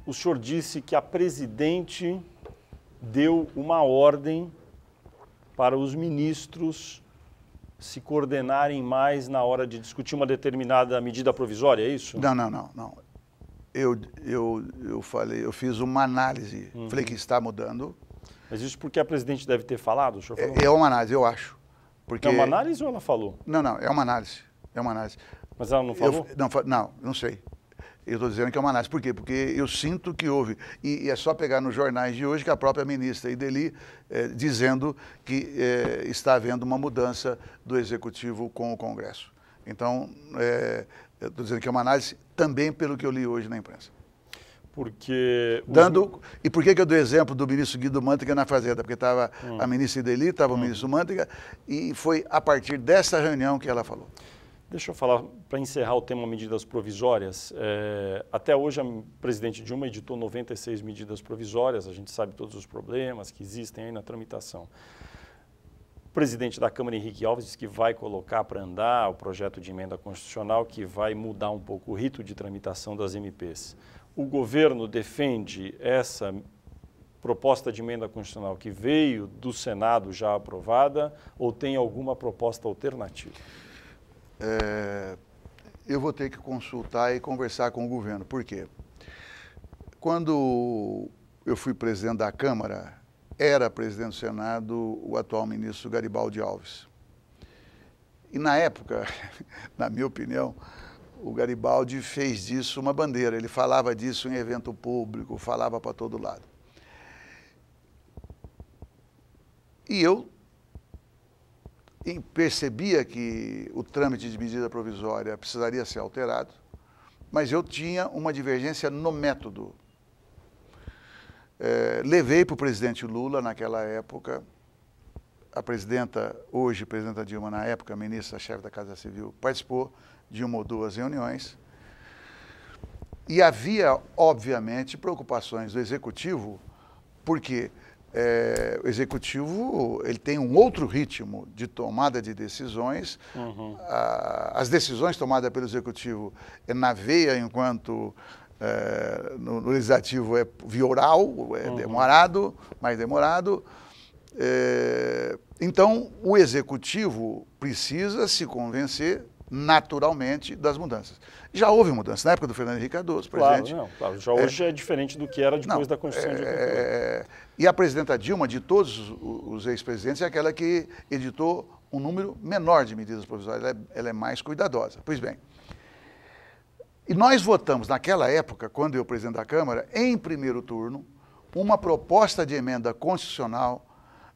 [SPEAKER 1] o senhor disse que a presidente deu uma ordem para os ministros se coordenarem mais na hora de discutir uma determinada medida provisória, é isso?
[SPEAKER 2] Não. Eu falei, eu fiz uma análise, falei que está mudando.
[SPEAKER 1] Mas isso porque a presidente deve ter falado? O senhor falou?
[SPEAKER 2] É uma análise, eu acho. Porque...
[SPEAKER 1] É uma análise ou ela falou?
[SPEAKER 2] Não, é uma análise. É uma análise.
[SPEAKER 1] Mas ela não falou?
[SPEAKER 2] Não sei. Eu estou dizendo que é uma análise. Por quê? Porque eu sinto que houve, e é só pegar nos jornais de hoje que a própria ministra Ideli dizendo que está havendo uma mudança do Executivo com o Congresso. Então, eu estou dizendo que é uma análise também pelo que eu li hoje na imprensa.
[SPEAKER 1] Porque...
[SPEAKER 2] E por que eu dou exemplo do ministro Guido Mantega na Fazenda? Porque estava a ministra Ideli, estava o ministro Mantega, e foi a partir dessa reunião que ela falou.
[SPEAKER 1] Deixa eu falar, para encerrar o tema medidas provisórias, até hoje a presidente Dilma editou 96 medidas provisórias, a gente sabe todos os problemas que existem aí na tramitação. O presidente da Câmara, Henrique Alves, disse que vai colocar para andar o projeto de emenda constitucional que vai mudar um pouco o rito de tramitação das MPs. O governo defende essa proposta de emenda constitucional que veio do Senado já aprovada ou tem alguma proposta alternativa?
[SPEAKER 2] Eu vou ter que consultar e conversar com o governo. Por quê? Quando eu fui presidente da Câmara, era presidente do Senado o atual ministro Garibaldi Alves. E na época, na minha opinião, o Garibaldi fez disso uma bandeira. Ele falava disso em evento público, falava para todo lado. E eu percebia que o trâmite de medida provisória precisaria ser alterado, mas eu tinha uma divergência no método. Levei para o presidente Lula, naquela época, a presidenta, hoje presidenta Dilma, na época, ministra-chefe da Casa Civil, participou de uma ou duas reuniões, e havia, obviamente, preocupações do Executivo, porque o Executivo ele tem um outro ritmo de tomada de decisões. As decisões tomadas pelo Executivo na veia, enquanto no Legislativo é via oral, demorado, mais demorado. Então, o Executivo precisa se convencer naturalmente das mudanças. Já houve mudanças. Na época do Fernando Henrique Cardoso, presidente...
[SPEAKER 1] Claro. Já hoje é diferente do que era depois da Constituição de 88.
[SPEAKER 2] E a presidenta Dilma, de todos os ex-presidentes, é aquela que editou um número menor de medidas provisórias. Ela é mais cuidadosa. Pois bem, e nós votamos naquela época, quando eu presidente da Câmara, em primeiro turno, uma proposta de emenda constitucional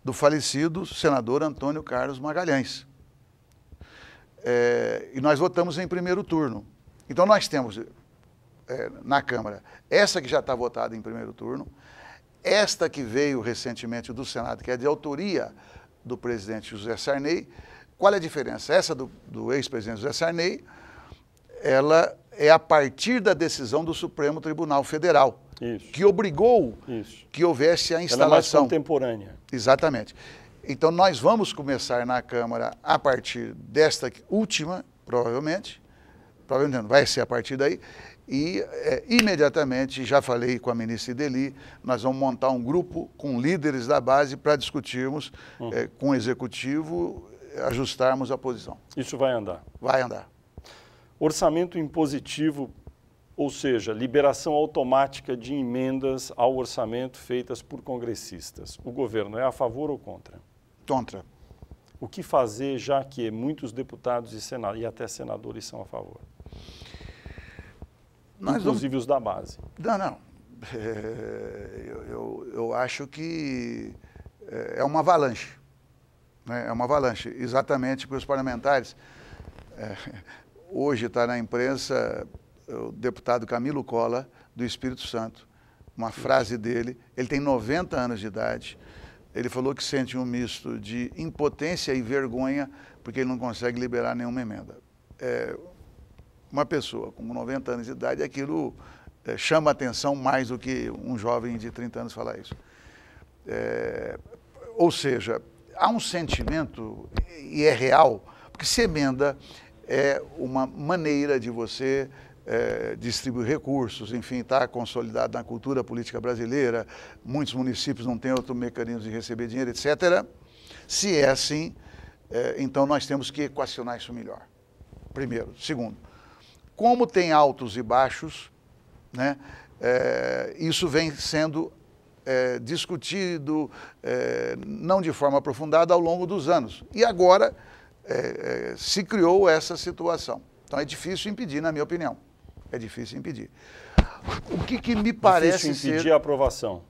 [SPEAKER 2] do falecido senador Antônio Carlos Magalhães. E nós votamos em primeiro turno. Então nós temos na Câmara essa que já está votada em primeiro turno, esta que veio recentemente do Senado, que é de autoria do presidente José Sarney. Qual é a diferença? Essa do ex-presidente José Sarney, ela é a partir da decisão do Supremo Tribunal Federal, que obrigou que houvesse a instalação. Ela é mais
[SPEAKER 1] contemporânea.
[SPEAKER 2] Exatamente. Então, nós vamos começar na Câmara a partir desta última, provavelmente não, vai ser a partir daí, e imediatamente, já falei com a ministra Ideli, nós vamos montar um grupo com líderes da base para discutirmos com o Executivo, ajustarmos a posição.
[SPEAKER 1] Isso vai andar?
[SPEAKER 2] Vai andar.
[SPEAKER 1] Orçamento impositivo, ou seja, liberação automática de emendas ao orçamento feitas por congressistas. O governo é a favor ou contra?
[SPEAKER 2] Contra.
[SPEAKER 1] O que fazer, já que muitos deputados e até senadores são a favor? Inclusive os da base.
[SPEAKER 2] Não. Eu acho que é uma avalanche. Né? É uma avalanche, exatamente porque os parlamentares... Hoje está na imprensa o deputado Camilo Cola, do Espírito Santo, uma frase dele, ele tem 90 anos de idade, ele falou que sente um misto de impotência e vergonha porque ele não consegue liberar nenhuma emenda. Uma pessoa com 90 anos de idade, aquilo chama atenção mais do que um jovem de 30 anos falar isso. Ou seja, há um sentimento, e é real, porque se emenda é uma maneira de você distribuir recursos, enfim, está consolidado na cultura política brasileira, muitos municípios não têm outro mecanismo de receber dinheiro, etc. Se é assim, então nós temos que equacionar isso melhor, primeiro. Segundo, como tem altos e baixos, né, isso vem sendo discutido, não de forma aprofundada, ao longo dos anos. E agora se criou essa situação. Então é difícil impedir, na minha opinião. É difícil impedir. O que me parece
[SPEAKER 1] difícil impedir a aprovação.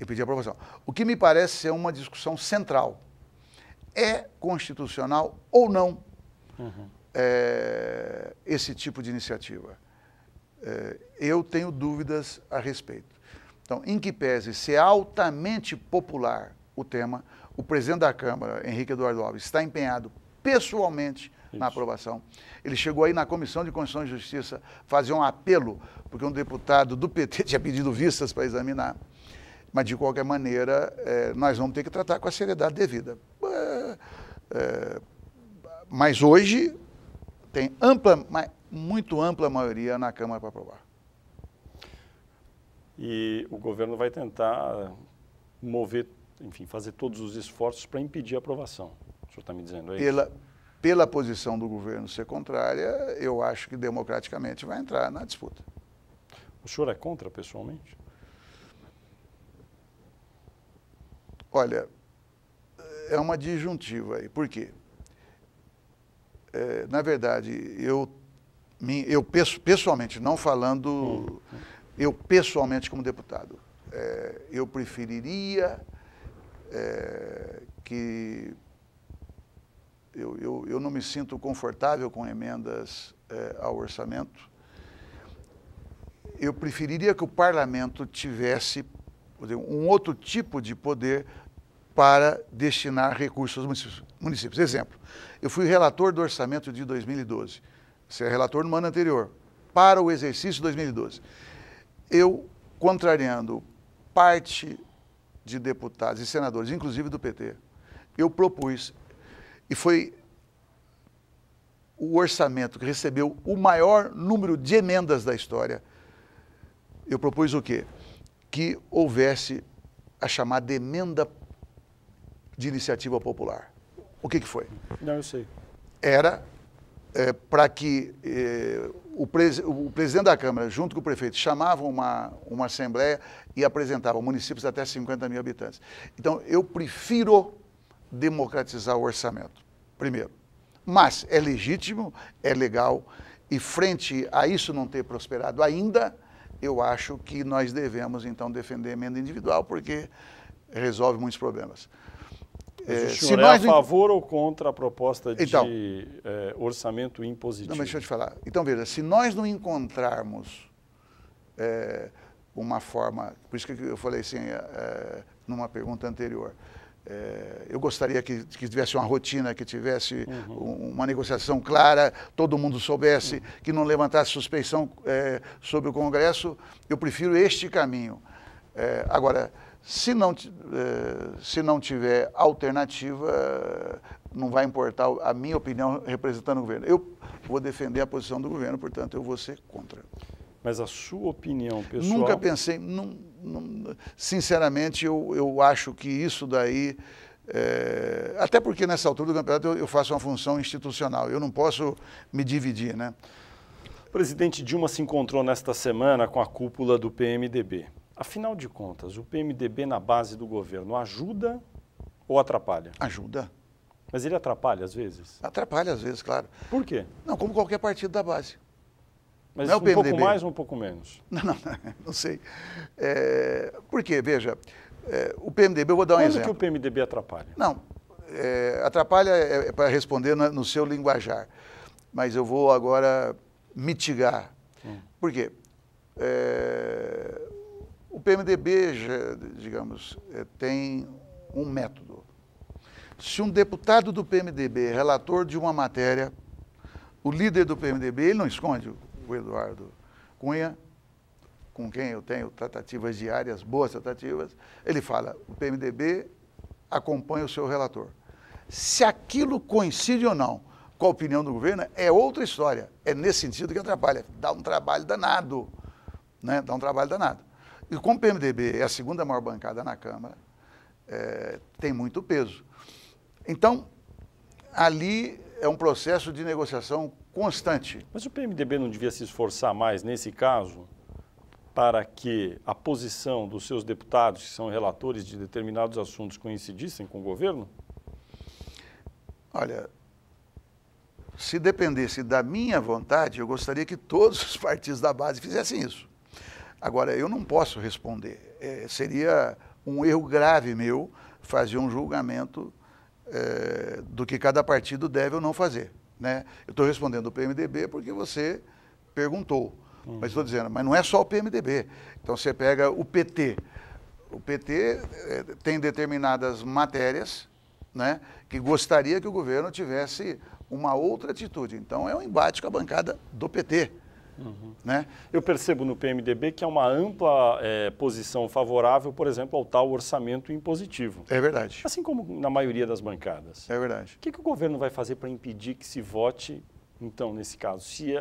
[SPEAKER 2] Impedir a aprovação. O que me parece ser uma discussão central. É constitucional ou não esse tipo de iniciativa? Eu tenho dúvidas a respeito. Então, em que pese ser altamente popular o tema, o presidente da Câmara, Henrique Eduardo Alves, está empenhado pessoalmente na aprovação. Ele chegou aí na Comissão de Constituição e Justiça fazer um apelo, porque um deputado do PT tinha pedido vistas para examinar. Mas, de qualquer maneira, nós vamos ter que tratar com a seriedade devida. Mas hoje tem muito ampla maioria na Câmara para aprovar.
[SPEAKER 1] E o governo vai tentar mover, enfim, fazer todos os esforços para impedir a aprovação. O senhor está me dizendo isso?
[SPEAKER 2] Pela posição do governo ser contrária, eu acho que democraticamente vai entrar na disputa.
[SPEAKER 1] O senhor é contra, pessoalmente?
[SPEAKER 2] Olha, é uma disjuntiva aí. Por quê? Na verdade, eu pessoalmente, não falando, eu pessoalmente como deputado, eu preferiria que... Eu não me sinto confortável com emendas ao orçamento. Eu preferiria que o parlamento tivesse um outro tipo de poder para destinar recursos aos municípios. Exemplo, eu fui relator do orçamento de 2012, você é relator no ano anterior, para o exercício de 2012. Eu, contrariando parte de deputados e senadores, inclusive do PT, eu propus, e foi o orçamento que recebeu o maior número de emendas da história, eu propus o quê? Que houvesse a chamada emenda de iniciativa popular. O que foi?
[SPEAKER 1] Não, eu sei.
[SPEAKER 2] Era para que o presidente da Câmara, junto com o prefeito, chamavam uma assembleia e apresentavam municípios até 50 mil habitantes. Então, eu prefiro democratizar o orçamento, primeiro. Mas é legítimo, é legal, e frente a isso não ter prosperado ainda, eu acho que nós devemos, então, defender a emenda individual, porque resolve muitos problemas.
[SPEAKER 1] Mas o senhor é a favor ou contra a proposta de orçamento impositivo?
[SPEAKER 2] Não, mas deixa eu te falar. Então, veja, se nós não encontrarmos uma forma, por isso que eu falei assim, numa pergunta anterior, eu gostaria que tivesse uma rotina, que tivesse uma negociação clara, todo mundo soubesse, que não levantasse suspeição sobre o Congresso. Eu prefiro este caminho. Agora, se não tiver alternativa, não vai importar a minha opinião representando o governo. Eu vou defender a posição do governo, portanto, eu vou ser contra.
[SPEAKER 1] Mas a sua opinião pessoal...
[SPEAKER 2] Nunca pensei, sinceramente, eu acho que isso daí... até porque nessa altura do campeonato eu faço uma função institucional, eu não posso me dividir, né?
[SPEAKER 1] O presidente Dilma se encontrou nesta semana com a cúpula do PMDB. Afinal de contas, o PMDB na base do governo ajuda ou atrapalha?
[SPEAKER 2] Ajuda.
[SPEAKER 1] Mas ele atrapalha às vezes?
[SPEAKER 2] Atrapalha às vezes, claro.
[SPEAKER 1] Por quê?
[SPEAKER 2] Não, como qualquer partido da base.
[SPEAKER 1] Mas
[SPEAKER 2] não é o PMDB.
[SPEAKER 1] Pouco mais ou um pouco menos?
[SPEAKER 2] Não sei. Por quê? Veja, o PMDB, eu vou dar um exemplo.
[SPEAKER 1] Quando que o PMDB atrapalha?
[SPEAKER 2] Não, atrapalha para responder no seu linguajar. Mas eu vou agora mitigar. Por quê? O PMDB, digamos, tem um método. Se um deputado do PMDB, relator de uma matéria, o líder do PMDB, ele não esconde o Eduardo Cunha, com quem eu tenho tratativas diárias, boas tratativas, ele fala, o PMDB acompanha o seu relator. Se aquilo coincide ou não com a opinião do governo, é outra história. É nesse sentido que atrapalha. Dá um trabalho danado, né? Dá um trabalho danado. E como o PMDB é a segunda maior bancada na Câmara, tem muito peso. Então, ali é um processo de negociação constante.
[SPEAKER 1] Mas o PMDB não devia se esforçar mais, nesse caso, para que a posição dos seus deputados, que são relatores de determinados assuntos, coincidissem com o governo?
[SPEAKER 2] Olha, se dependesse da minha vontade, eu gostaria que todos os partidos da base fizessem isso. Agora, eu não posso responder. Seria um erro grave meu fazer um julgamento do que cada partido deve ou não fazer, né? Eu estou respondendo o PMDB porque você perguntou, mas estou dizendo, mas não é só o PMDB. Então você pega o PT. O PT tem determinadas matérias, né, que gostaria que o governo tivesse uma outra atitude. Então é um embate com a bancada do PT. Né?
[SPEAKER 1] Eu percebo no PMDB que há uma ampla posição favorável, por exemplo, ao tal orçamento impositivo.
[SPEAKER 2] É verdade.
[SPEAKER 1] Assim como na maioria das bancadas.
[SPEAKER 2] É verdade.
[SPEAKER 1] O que o governo vai fazer para impedir que se vote, então, nesse caso? Se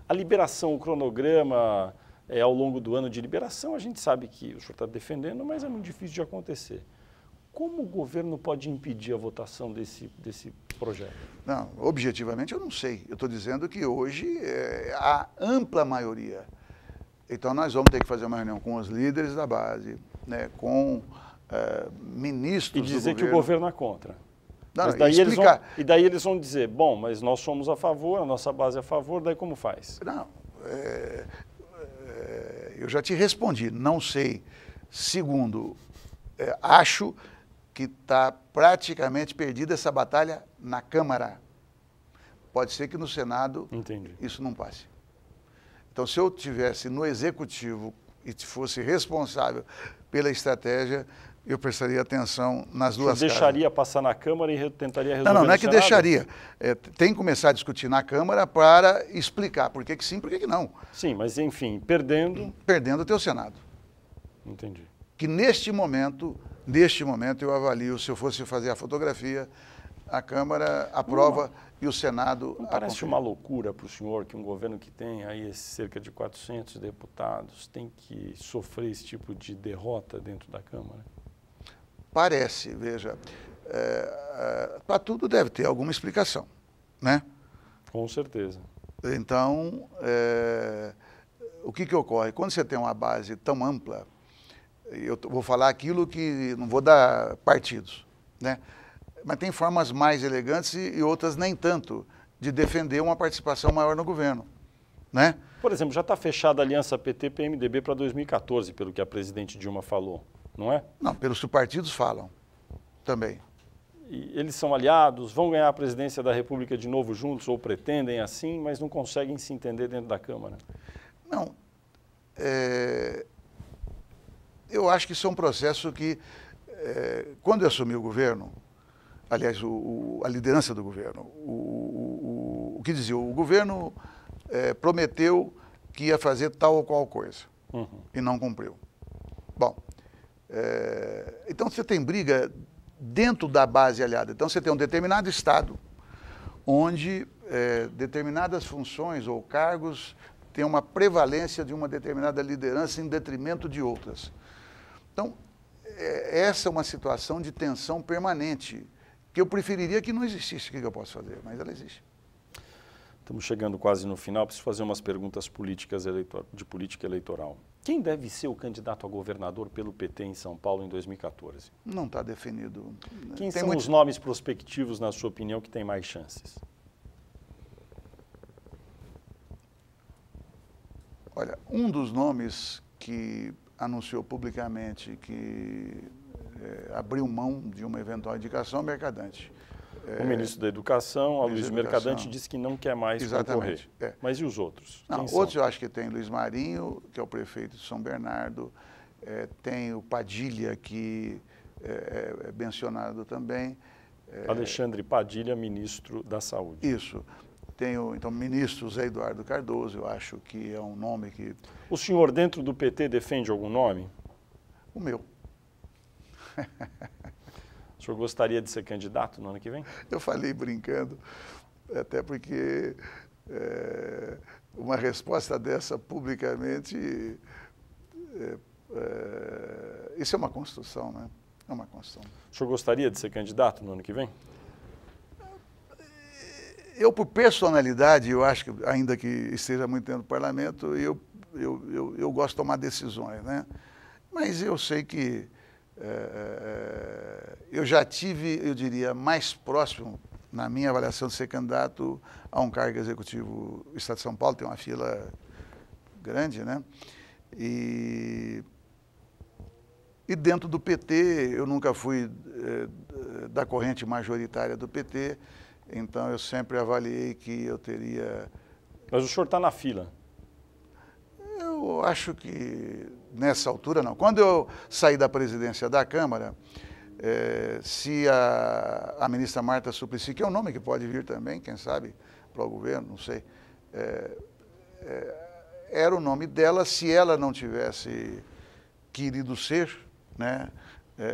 [SPEAKER 1] a liberação, o cronograma ao longo do ano de liberação, a gente sabe que o senhor está defendendo, mas é muito difícil de acontecer. Como o governo pode impedir a votação desse projeto?
[SPEAKER 2] Não, objetivamente eu não sei. Eu estou dizendo que hoje há ampla maioria. Então nós vamos ter que fazer uma reunião com os líderes da base, né, com ministros do governo.
[SPEAKER 1] E dizer que o governo é contra.
[SPEAKER 2] Não,
[SPEAKER 1] mas daí e daí eles vão dizer, bom, mas nós somos a favor, a nossa base é a favor, daí como faz?
[SPEAKER 2] Não, eu já te respondi, não sei. Segundo, acho que está praticamente perdida essa batalha na Câmara. Pode ser que no Senado isso não passe. Então, se eu estivesse no Executivo e fosse responsável pela estratégia, eu prestaria atenção nas duas casas.
[SPEAKER 1] Deixaria passar na Câmara e tentaria resolver no Senado?
[SPEAKER 2] Não é que deixaria. Tem que começar a discutir na Câmara para explicar por que sim, por que não.
[SPEAKER 1] Sim, mas enfim, perdendo...
[SPEAKER 2] Perdendo o teu Senado.
[SPEAKER 1] Entendi.
[SPEAKER 2] Que neste momento eu avalio, se eu fosse fazer a fotografia, a Câmara aprova e o Senado...
[SPEAKER 1] Não parece uma loucura para o senhor que um governo que tem aí cerca de 400 deputados tem que sofrer esse tipo de derrota dentro da Câmara?
[SPEAKER 2] Parece, veja, para tudo deve ter alguma explicação, né?
[SPEAKER 1] Com certeza.
[SPEAKER 2] Então, o que ocorre? Quando você tem uma base tão ampla, eu vou falar aquilo que não vou dar partidos, né? Mas tem formas mais elegantes e outras nem tanto de defender uma participação maior no governo, né?
[SPEAKER 1] Por exemplo, já está fechada a aliança PT-PMDB para 2014, pelo que a presidente Dilma falou, não é?
[SPEAKER 2] Não, pelos que os partidos falam também.
[SPEAKER 1] E eles são aliados, vão ganhar a presidência da República de novo juntos, ou pretendem assim, mas não conseguem se entender dentro da Câmara.
[SPEAKER 2] Não, eu acho que isso é um processo que, quando eu assumi o governo, aliás, a liderança do governo, o que dizia? O governo prometeu que ia fazer tal ou qual coisa e não cumpriu. Bom, então você tem briga dentro da base aliada. Então você tem um determinado estado onde determinadas funções ou cargos têm uma prevalência de uma determinada liderança em detrimento de outras. Então, essa é uma situação de tensão permanente, que eu preferiria que não existisse. O que eu posso fazer? Mas ela existe.
[SPEAKER 1] Estamos chegando quase no final, preciso fazer umas perguntas políticas de política eleitoral. Quem deve ser o candidato a governador pelo PT em São Paulo em 2014?
[SPEAKER 2] Não está definido.
[SPEAKER 1] Quem são os nomes prospectivos, na sua opinião, que têm mais chances?
[SPEAKER 2] Olha, um dos nomes que anunciou publicamente que abriu mão de uma eventual indicação é Mercadante.
[SPEAKER 1] O ministro da Educação, Aloysio Mercadante, disse que não quer mais concorrer. Mas e os outros?
[SPEAKER 2] Não, outros eu acho que tem Luiz Marinho, que é o prefeito de São Bernardo, tem o Padilha, que é mencionado também.
[SPEAKER 1] Alexandre Padilha, ministro da Saúde.
[SPEAKER 2] Isso. Tem então, o ministro Zé Eduardo Cardoso, eu acho que é um nome que...
[SPEAKER 1] O senhor, dentro do PT, defende algum nome?
[SPEAKER 2] O meu.
[SPEAKER 1] O senhor gostaria de ser candidato no ano que vem?
[SPEAKER 2] Eu falei brincando, até porque uma resposta dessa publicamente, isso é uma construção, né? É uma construção.
[SPEAKER 1] O senhor gostaria de ser candidato no ano que vem?
[SPEAKER 2] Eu, por personalidade, eu acho que, ainda que esteja muito tempo no parlamento, eu gosto de tomar decisões, né? Mas eu sei que eu já tive, eu diria, mais próximo, na minha avaliação, de ser candidato a um cargo executivo do Estado de São Paulo, tem uma fila grande, né? E dentro do PT, eu nunca fui da corrente majoritária do PT, então eu sempre avaliei que eu teria...
[SPEAKER 1] Mas o senhor está na fila.
[SPEAKER 2] Eu acho que nessa altura não. Quando eu saí da presidência da Câmara, se a ministra Marta Suplicy, que é um nome que pode vir também, quem sabe, para o governo, não sei, era o nome dela, se ela não tivesse querido ser, né,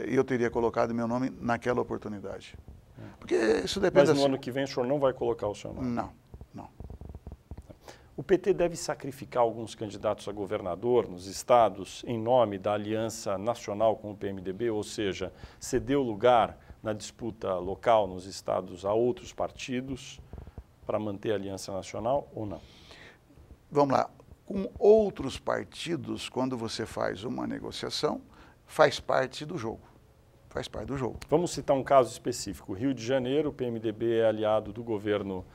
[SPEAKER 2] eu teria colocado meu nome naquela oportunidade. Porque isso depende...
[SPEAKER 1] Mas no ano que vem o senhor não vai colocar o seu nome?
[SPEAKER 2] Não, não.
[SPEAKER 1] O PT deve sacrificar alguns candidatos a governador nos estados em nome da aliança nacional com o PMDB, ou seja, ceder o lugar na disputa local nos estados a outros partidos para manter a aliança nacional ou não?
[SPEAKER 2] Vamos lá. Com outros partidos, quando você faz uma negociação, faz parte do jogo. Faz parte do jogo.
[SPEAKER 1] Vamos citar um caso específico. Rio de Janeiro, o PMDB é aliado do governo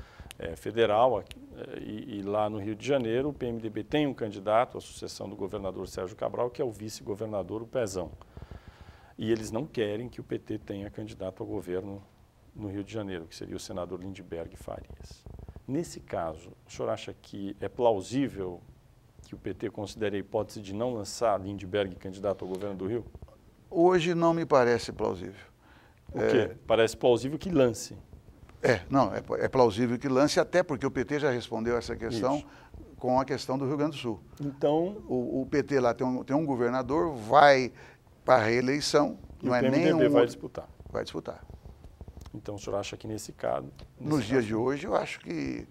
[SPEAKER 1] federal, e lá no Rio de Janeiro o PMDB tem um candidato à sucessão do governador Sérgio Cabral, que é o vice-governador, o Pezão. E eles não querem que o PT tenha candidato ao governo no Rio de Janeiro, que seria o senador Lindbergh Farias. Nesse caso, o senhor acha que é plausível que o PT considere a hipótese de não lançar Lindbergh candidato ao governo do Rio?
[SPEAKER 2] Hoje não me parece plausível.
[SPEAKER 1] O quê? Parece plausível que lance.
[SPEAKER 2] É plausível que lance, até porque o PT já respondeu essa questão. Isso. Com a questão do Rio Grande do Sul.
[SPEAKER 1] Então,
[SPEAKER 2] o PT lá tem um governador, vai para a reeleição, não é nem
[SPEAKER 1] o PMDB vai disputar.
[SPEAKER 2] Vai disputar.
[SPEAKER 1] Então, o senhor acha que nesse caso...
[SPEAKER 2] Nos dias de hoje, eu acho que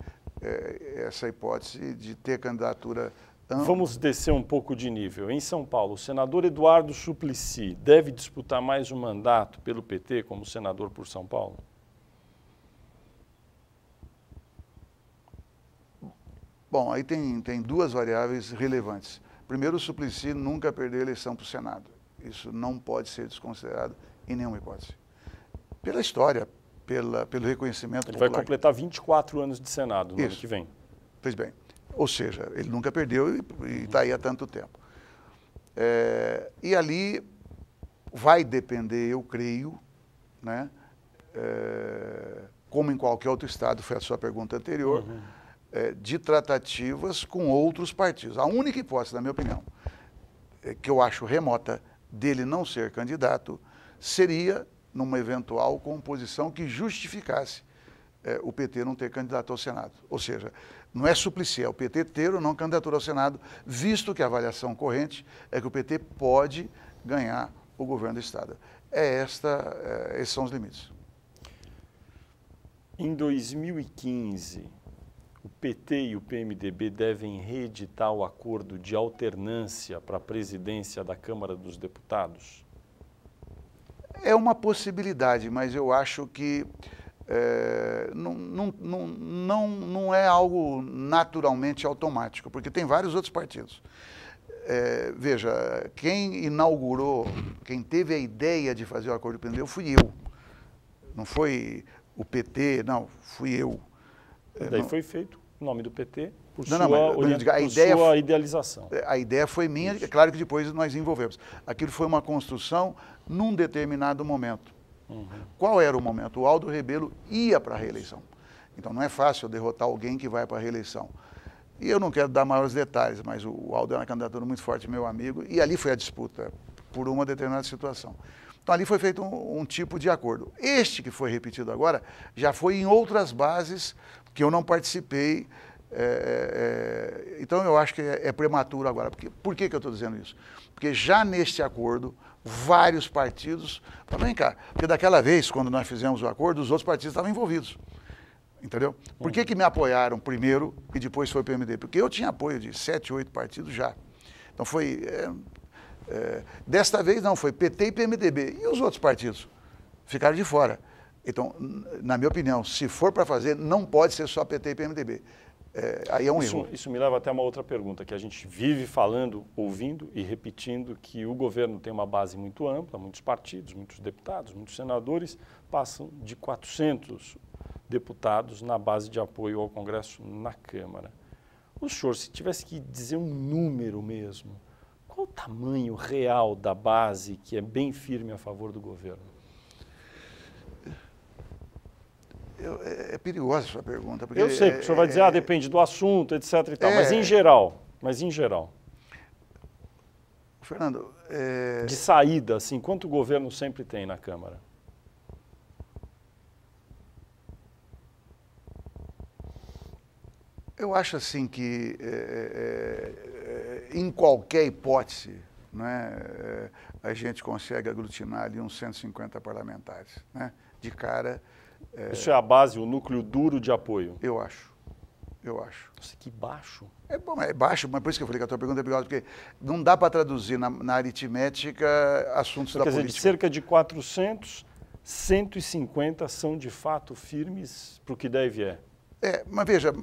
[SPEAKER 2] essa hipótese de ter candidatura...
[SPEAKER 1] Vamos descer um pouco de nível. Em São Paulo, o senador Eduardo Suplicy deve disputar mais um mandato pelo PT como senador por São Paulo?
[SPEAKER 2] Bom, aí tem duas variáveis relevantes. Primeiro, o Suplicy nunca perdeu a eleição para o Senado. Isso não pode ser desconsiderado em nenhuma hipótese. Pela história, pelo reconhecimento popular.
[SPEAKER 1] Ele vai completar 24 anos de Senado no ano que vem.
[SPEAKER 2] Pois bem. Ou seja, ele nunca perdeu e está aí há tanto tempo. E ali vai depender, eu creio, né, como em qualquer outro estado, foi a sua pergunta anterior, de tratativas com outros partidos. A única hipótese, na minha opinião, que eu acho remota dele não ser candidato, seria numa eventual composição que justificasse o PT não ter candidato ao Senado. Ou seja, não é Suplicy, é o PT ter ou não candidatura ao Senado, visto que a avaliação corrente é que o PT pode ganhar o governo do Estado. Esses são os limites.
[SPEAKER 1] Em 2015, o PT e o PMDB devem reeditar o acordo de alternância para a presidência da Câmara dos Deputados?
[SPEAKER 2] É uma possibilidade, mas eu acho que não é algo naturalmente automático, porque tem vários outros partidos. Veja, quem inaugurou, quem teve a ideia de fazer o acordo de PMDB fui eu. Não foi o PT, não, fui eu.
[SPEAKER 1] Daí foi feito o nome do PT por
[SPEAKER 2] sua
[SPEAKER 1] idealização.
[SPEAKER 2] A ideia foi minha, é claro que depois nós envolvemos. Aquilo foi uma construção num determinado momento. Qual era o momento? O Aldo Rebelo ia para a reeleição. Então não é fácil derrotar alguém que vai para a reeleição. E eu não quero dar maiores detalhes, mas o Aldo é uma candidatura muito forte, meu amigo, e ali foi a disputa por uma determinada situação. Então ali foi feito um tipo de acordo. Este que foi repetido agora já foi em outras bases que eu não participei. Então eu acho que é prematuro agora. Por que eu estou dizendo isso? Porque já neste acordo vários partidos. Mas vem cá, porque daquela vez, quando nós fizemos o acordo, os outros partidos estavam envolvidos. Entendeu? Por que me apoiaram primeiro e depois foi o PMDB? Porque eu tinha apoio de 7, 8 partidos já. Então foi... desta vez não, foi PT e PMDB. E os outros partidos ficaram de fora. Então, na minha opinião, se for para fazer, não pode ser só PT e PMDB. Aí é um erro.
[SPEAKER 1] Isso me leva até uma outra pergunta, que a gente vive falando, ouvindo e repetindo que o governo tem uma base muito ampla, muitos partidos, muitos deputados, muitos senadores, passam de 400 deputados na base de apoio ao Congresso na Câmara. O senhor, se tivesse que dizer um número mesmo, qual o tamanho real da base que é bem firme a favor do governo?
[SPEAKER 2] É perigosa a sua pergunta. Porque
[SPEAKER 1] eu sei, porque o senhor vai dizer, depende do assunto, etc. e tal, mas em geral.
[SPEAKER 2] Fernando...
[SPEAKER 1] De saída, assim, quanto o governo sempre tem na Câmara?
[SPEAKER 2] Eu acho assim que, em qualquer hipótese, né, a gente consegue aglutinar ali uns 150 parlamentares, né, de cara.
[SPEAKER 1] Isso é a base, o núcleo duro de apoio?
[SPEAKER 2] Eu acho.
[SPEAKER 1] Nossa, que baixo.
[SPEAKER 2] É baixo, mas por isso que eu falei que a tua pergunta é perigosa, porque não dá para traduzir na aritmética assuntos da política.
[SPEAKER 1] Quer dizer, de cerca de 400, 150 são de fato firmes para o que deve é.
[SPEAKER 2] Mas veja,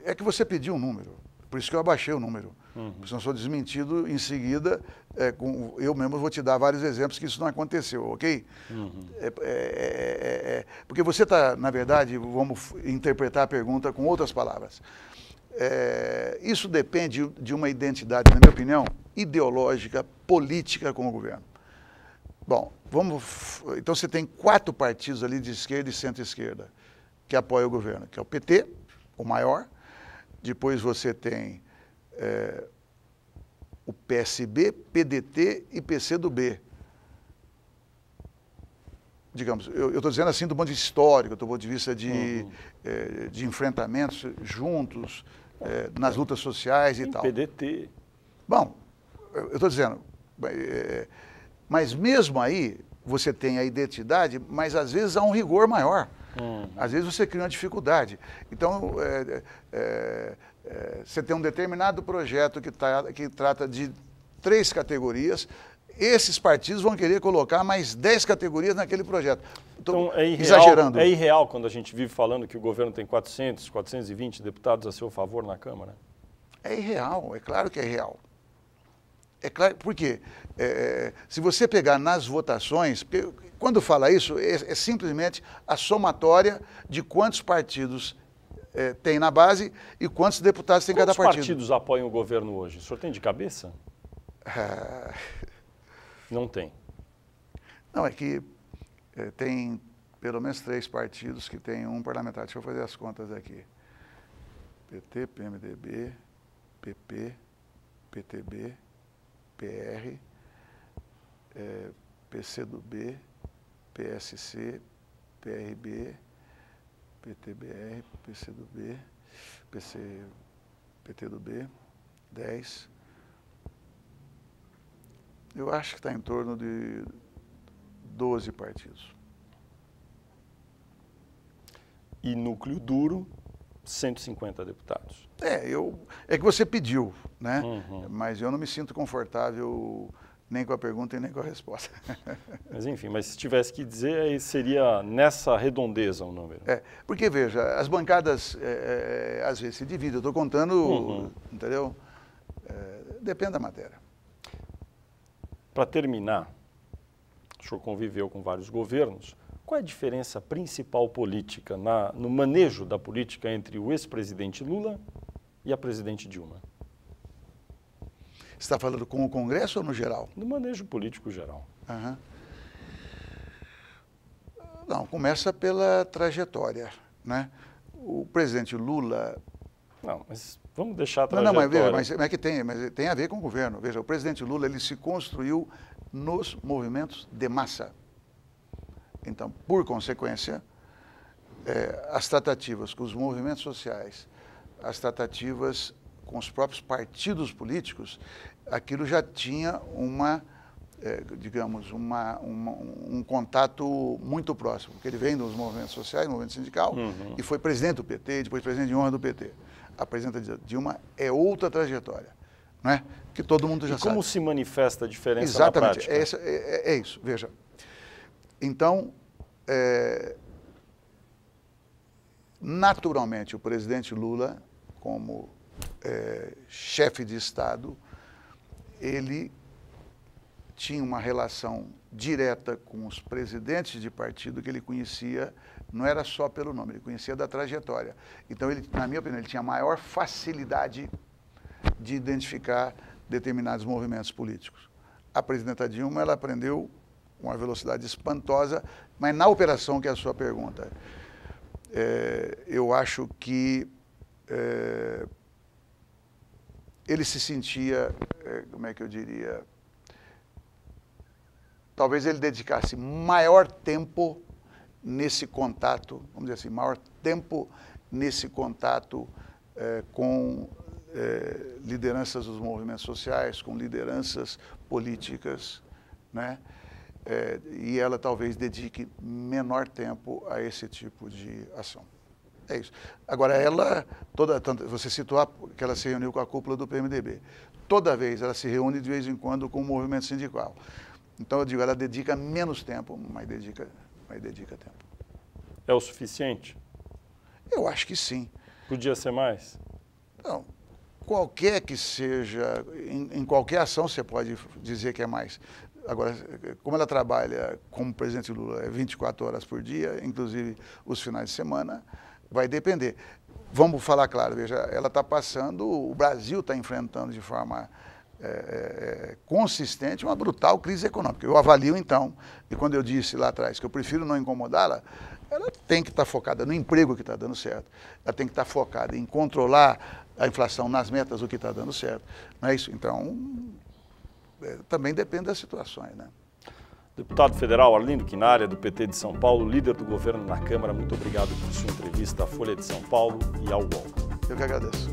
[SPEAKER 2] é que você pediu um número, por isso que eu abaixei o número. Se não sou desmentido, em seguida, eu mesmo vou te dar vários exemplos que isso não aconteceu, ok? Porque você está, na verdade, vamos interpretar a pergunta com outras palavras. Isso depende de uma identidade, na minha opinião, ideológica, política com o governo. Bom, então você tem 4 partidos ali de esquerda e centro-esquerda que apoiam o governo, que é o PT, o maior. Depois você tem o PSB, PDT e PCdoB. Digamos, eu estou dizendo assim do ponto de vista histórico, do ponto de vista de enfrentamentos juntos, nas lutas sociais e tal.
[SPEAKER 1] PDT.
[SPEAKER 2] Bom, eu estou dizendo, mas mesmo aí você tem a identidade, mas às vezes há um rigor maior. Às vezes você cria uma dificuldade. Então, você tem um determinado projeto que trata de 3 categorias, esses partidos vão querer colocar mais 10 categorias naquele projeto.
[SPEAKER 1] Então,
[SPEAKER 2] exagerando.
[SPEAKER 1] É irreal quando a gente vive falando que o governo tem 400, 420 deputados a seu favor na Câmara?
[SPEAKER 2] É irreal, é claro que é irreal. É claro, por quê? Se você pegar nas votações, quando fala isso, é simplesmente a somatória de quantos partidos tem na base e quantos deputados tem cada partido.
[SPEAKER 1] Quantos partidos apoiam o governo hoje? O senhor tem de cabeça? Não tem.
[SPEAKER 2] Não, é que tem pelo menos 3 partidos que têm um parlamentar. Deixa eu fazer as contas aqui. PT, PMDB, PP, PTB, PR, PCdoB, PSC, PRB, PTBR, PCdoB, PTdoB, 10. Eu acho que está em torno de 12 partidos.
[SPEAKER 1] E núcleo duro, 150 deputados.
[SPEAKER 2] É que você pediu, né? Mas eu não me sinto confortável nem com a pergunta e nem com a resposta.
[SPEAKER 1] Mas enfim, mas se tivesse que dizer, aí seria nessa redondeza o número.
[SPEAKER 2] Porque veja, as bancadas às vezes se dividem. Eu estou contando, entendeu? Depende da matéria.
[SPEAKER 1] Para terminar, o senhor conviveu com vários governos. Qual é a diferença principal política no manejo da política entre o ex-presidente Lula e a presidente Dilma?
[SPEAKER 2] Você está falando com o Congresso ou no geral?
[SPEAKER 1] No manejo político geral.
[SPEAKER 2] Não, começa pela trajetória, né? O presidente Lula...
[SPEAKER 1] Não, mas vamos deixar a trajetória.
[SPEAKER 2] Não, mas tem a ver com o governo. Veja, o presidente Lula ele se construiu nos movimentos de massa. Então, por consequência, as tratativas com os movimentos sociais, as tratativas com os próprios partidos políticos, aquilo já tinha uma digamos, um contato muito próximo, porque ele vem dos movimentos sociais, do movimento sindical, e foi presidente do PT, depois presidente de honra do PT. A presidenta Dilma é outra trajetória, né? Que todo mundo já sabe.
[SPEAKER 1] Como se manifesta a diferença
[SPEAKER 2] Exatamente,
[SPEAKER 1] na prática?
[SPEAKER 2] É isso, veja. Então, naturalmente, o presidente Lula, como chefe de Estado, ele tinha uma relação direta com os presidentes de partido que ele conhecia, não era só pelo nome, ele conhecia da trajetória. Então, ele, na minha opinião, ele tinha maior facilidade de identificar determinados movimentos políticos. A presidenta Dilma, ela aprendeu com uma velocidade espantosa, mas na operação, que é a sua pergunta, eu acho que ele se sentia, como é que eu diria, talvez ele dedicasse maior tempo nesse contato, vamos dizer assim, maior tempo nesse contato com lideranças dos movimentos sociais, com lideranças políticas, né? E ela talvez dedique menor tempo a esse tipo de ação. É isso. Agora, ela, você citou que ela se reuniu com a cúpula do PMDB. Toda vez ela se reúne de vez em quando com o movimento sindical. Então, eu digo, ela dedica menos tempo, mas dedica tempo.
[SPEAKER 1] É o suficiente?
[SPEAKER 2] Eu acho que sim.
[SPEAKER 1] Podia ser mais?
[SPEAKER 2] Não. Qualquer que seja, em qualquer ação você pode dizer que é mais. Agora, como ela trabalha como presidente Lula 24 horas por dia, inclusive os finais de semana, vai depender. Vamos falar claro, veja, ela está passando, o Brasil está enfrentando de forma consistente uma brutal crise econômica. Eu avalio, então, e quando eu disse lá atrás que eu prefiro não incomodá-la, ela tem que estar focada no emprego que está dando certo, ela tem que estar focada em controlar a inflação nas metas, o que está dando certo. Não é isso? Então, também depende das situações, né?
[SPEAKER 1] Deputado federal Arlindo Quinalha, do PT de São Paulo, líder do governo na Câmara, muito obrigado por sua entrevista à Folha de São Paulo e ao UOL.
[SPEAKER 2] Eu que agradeço.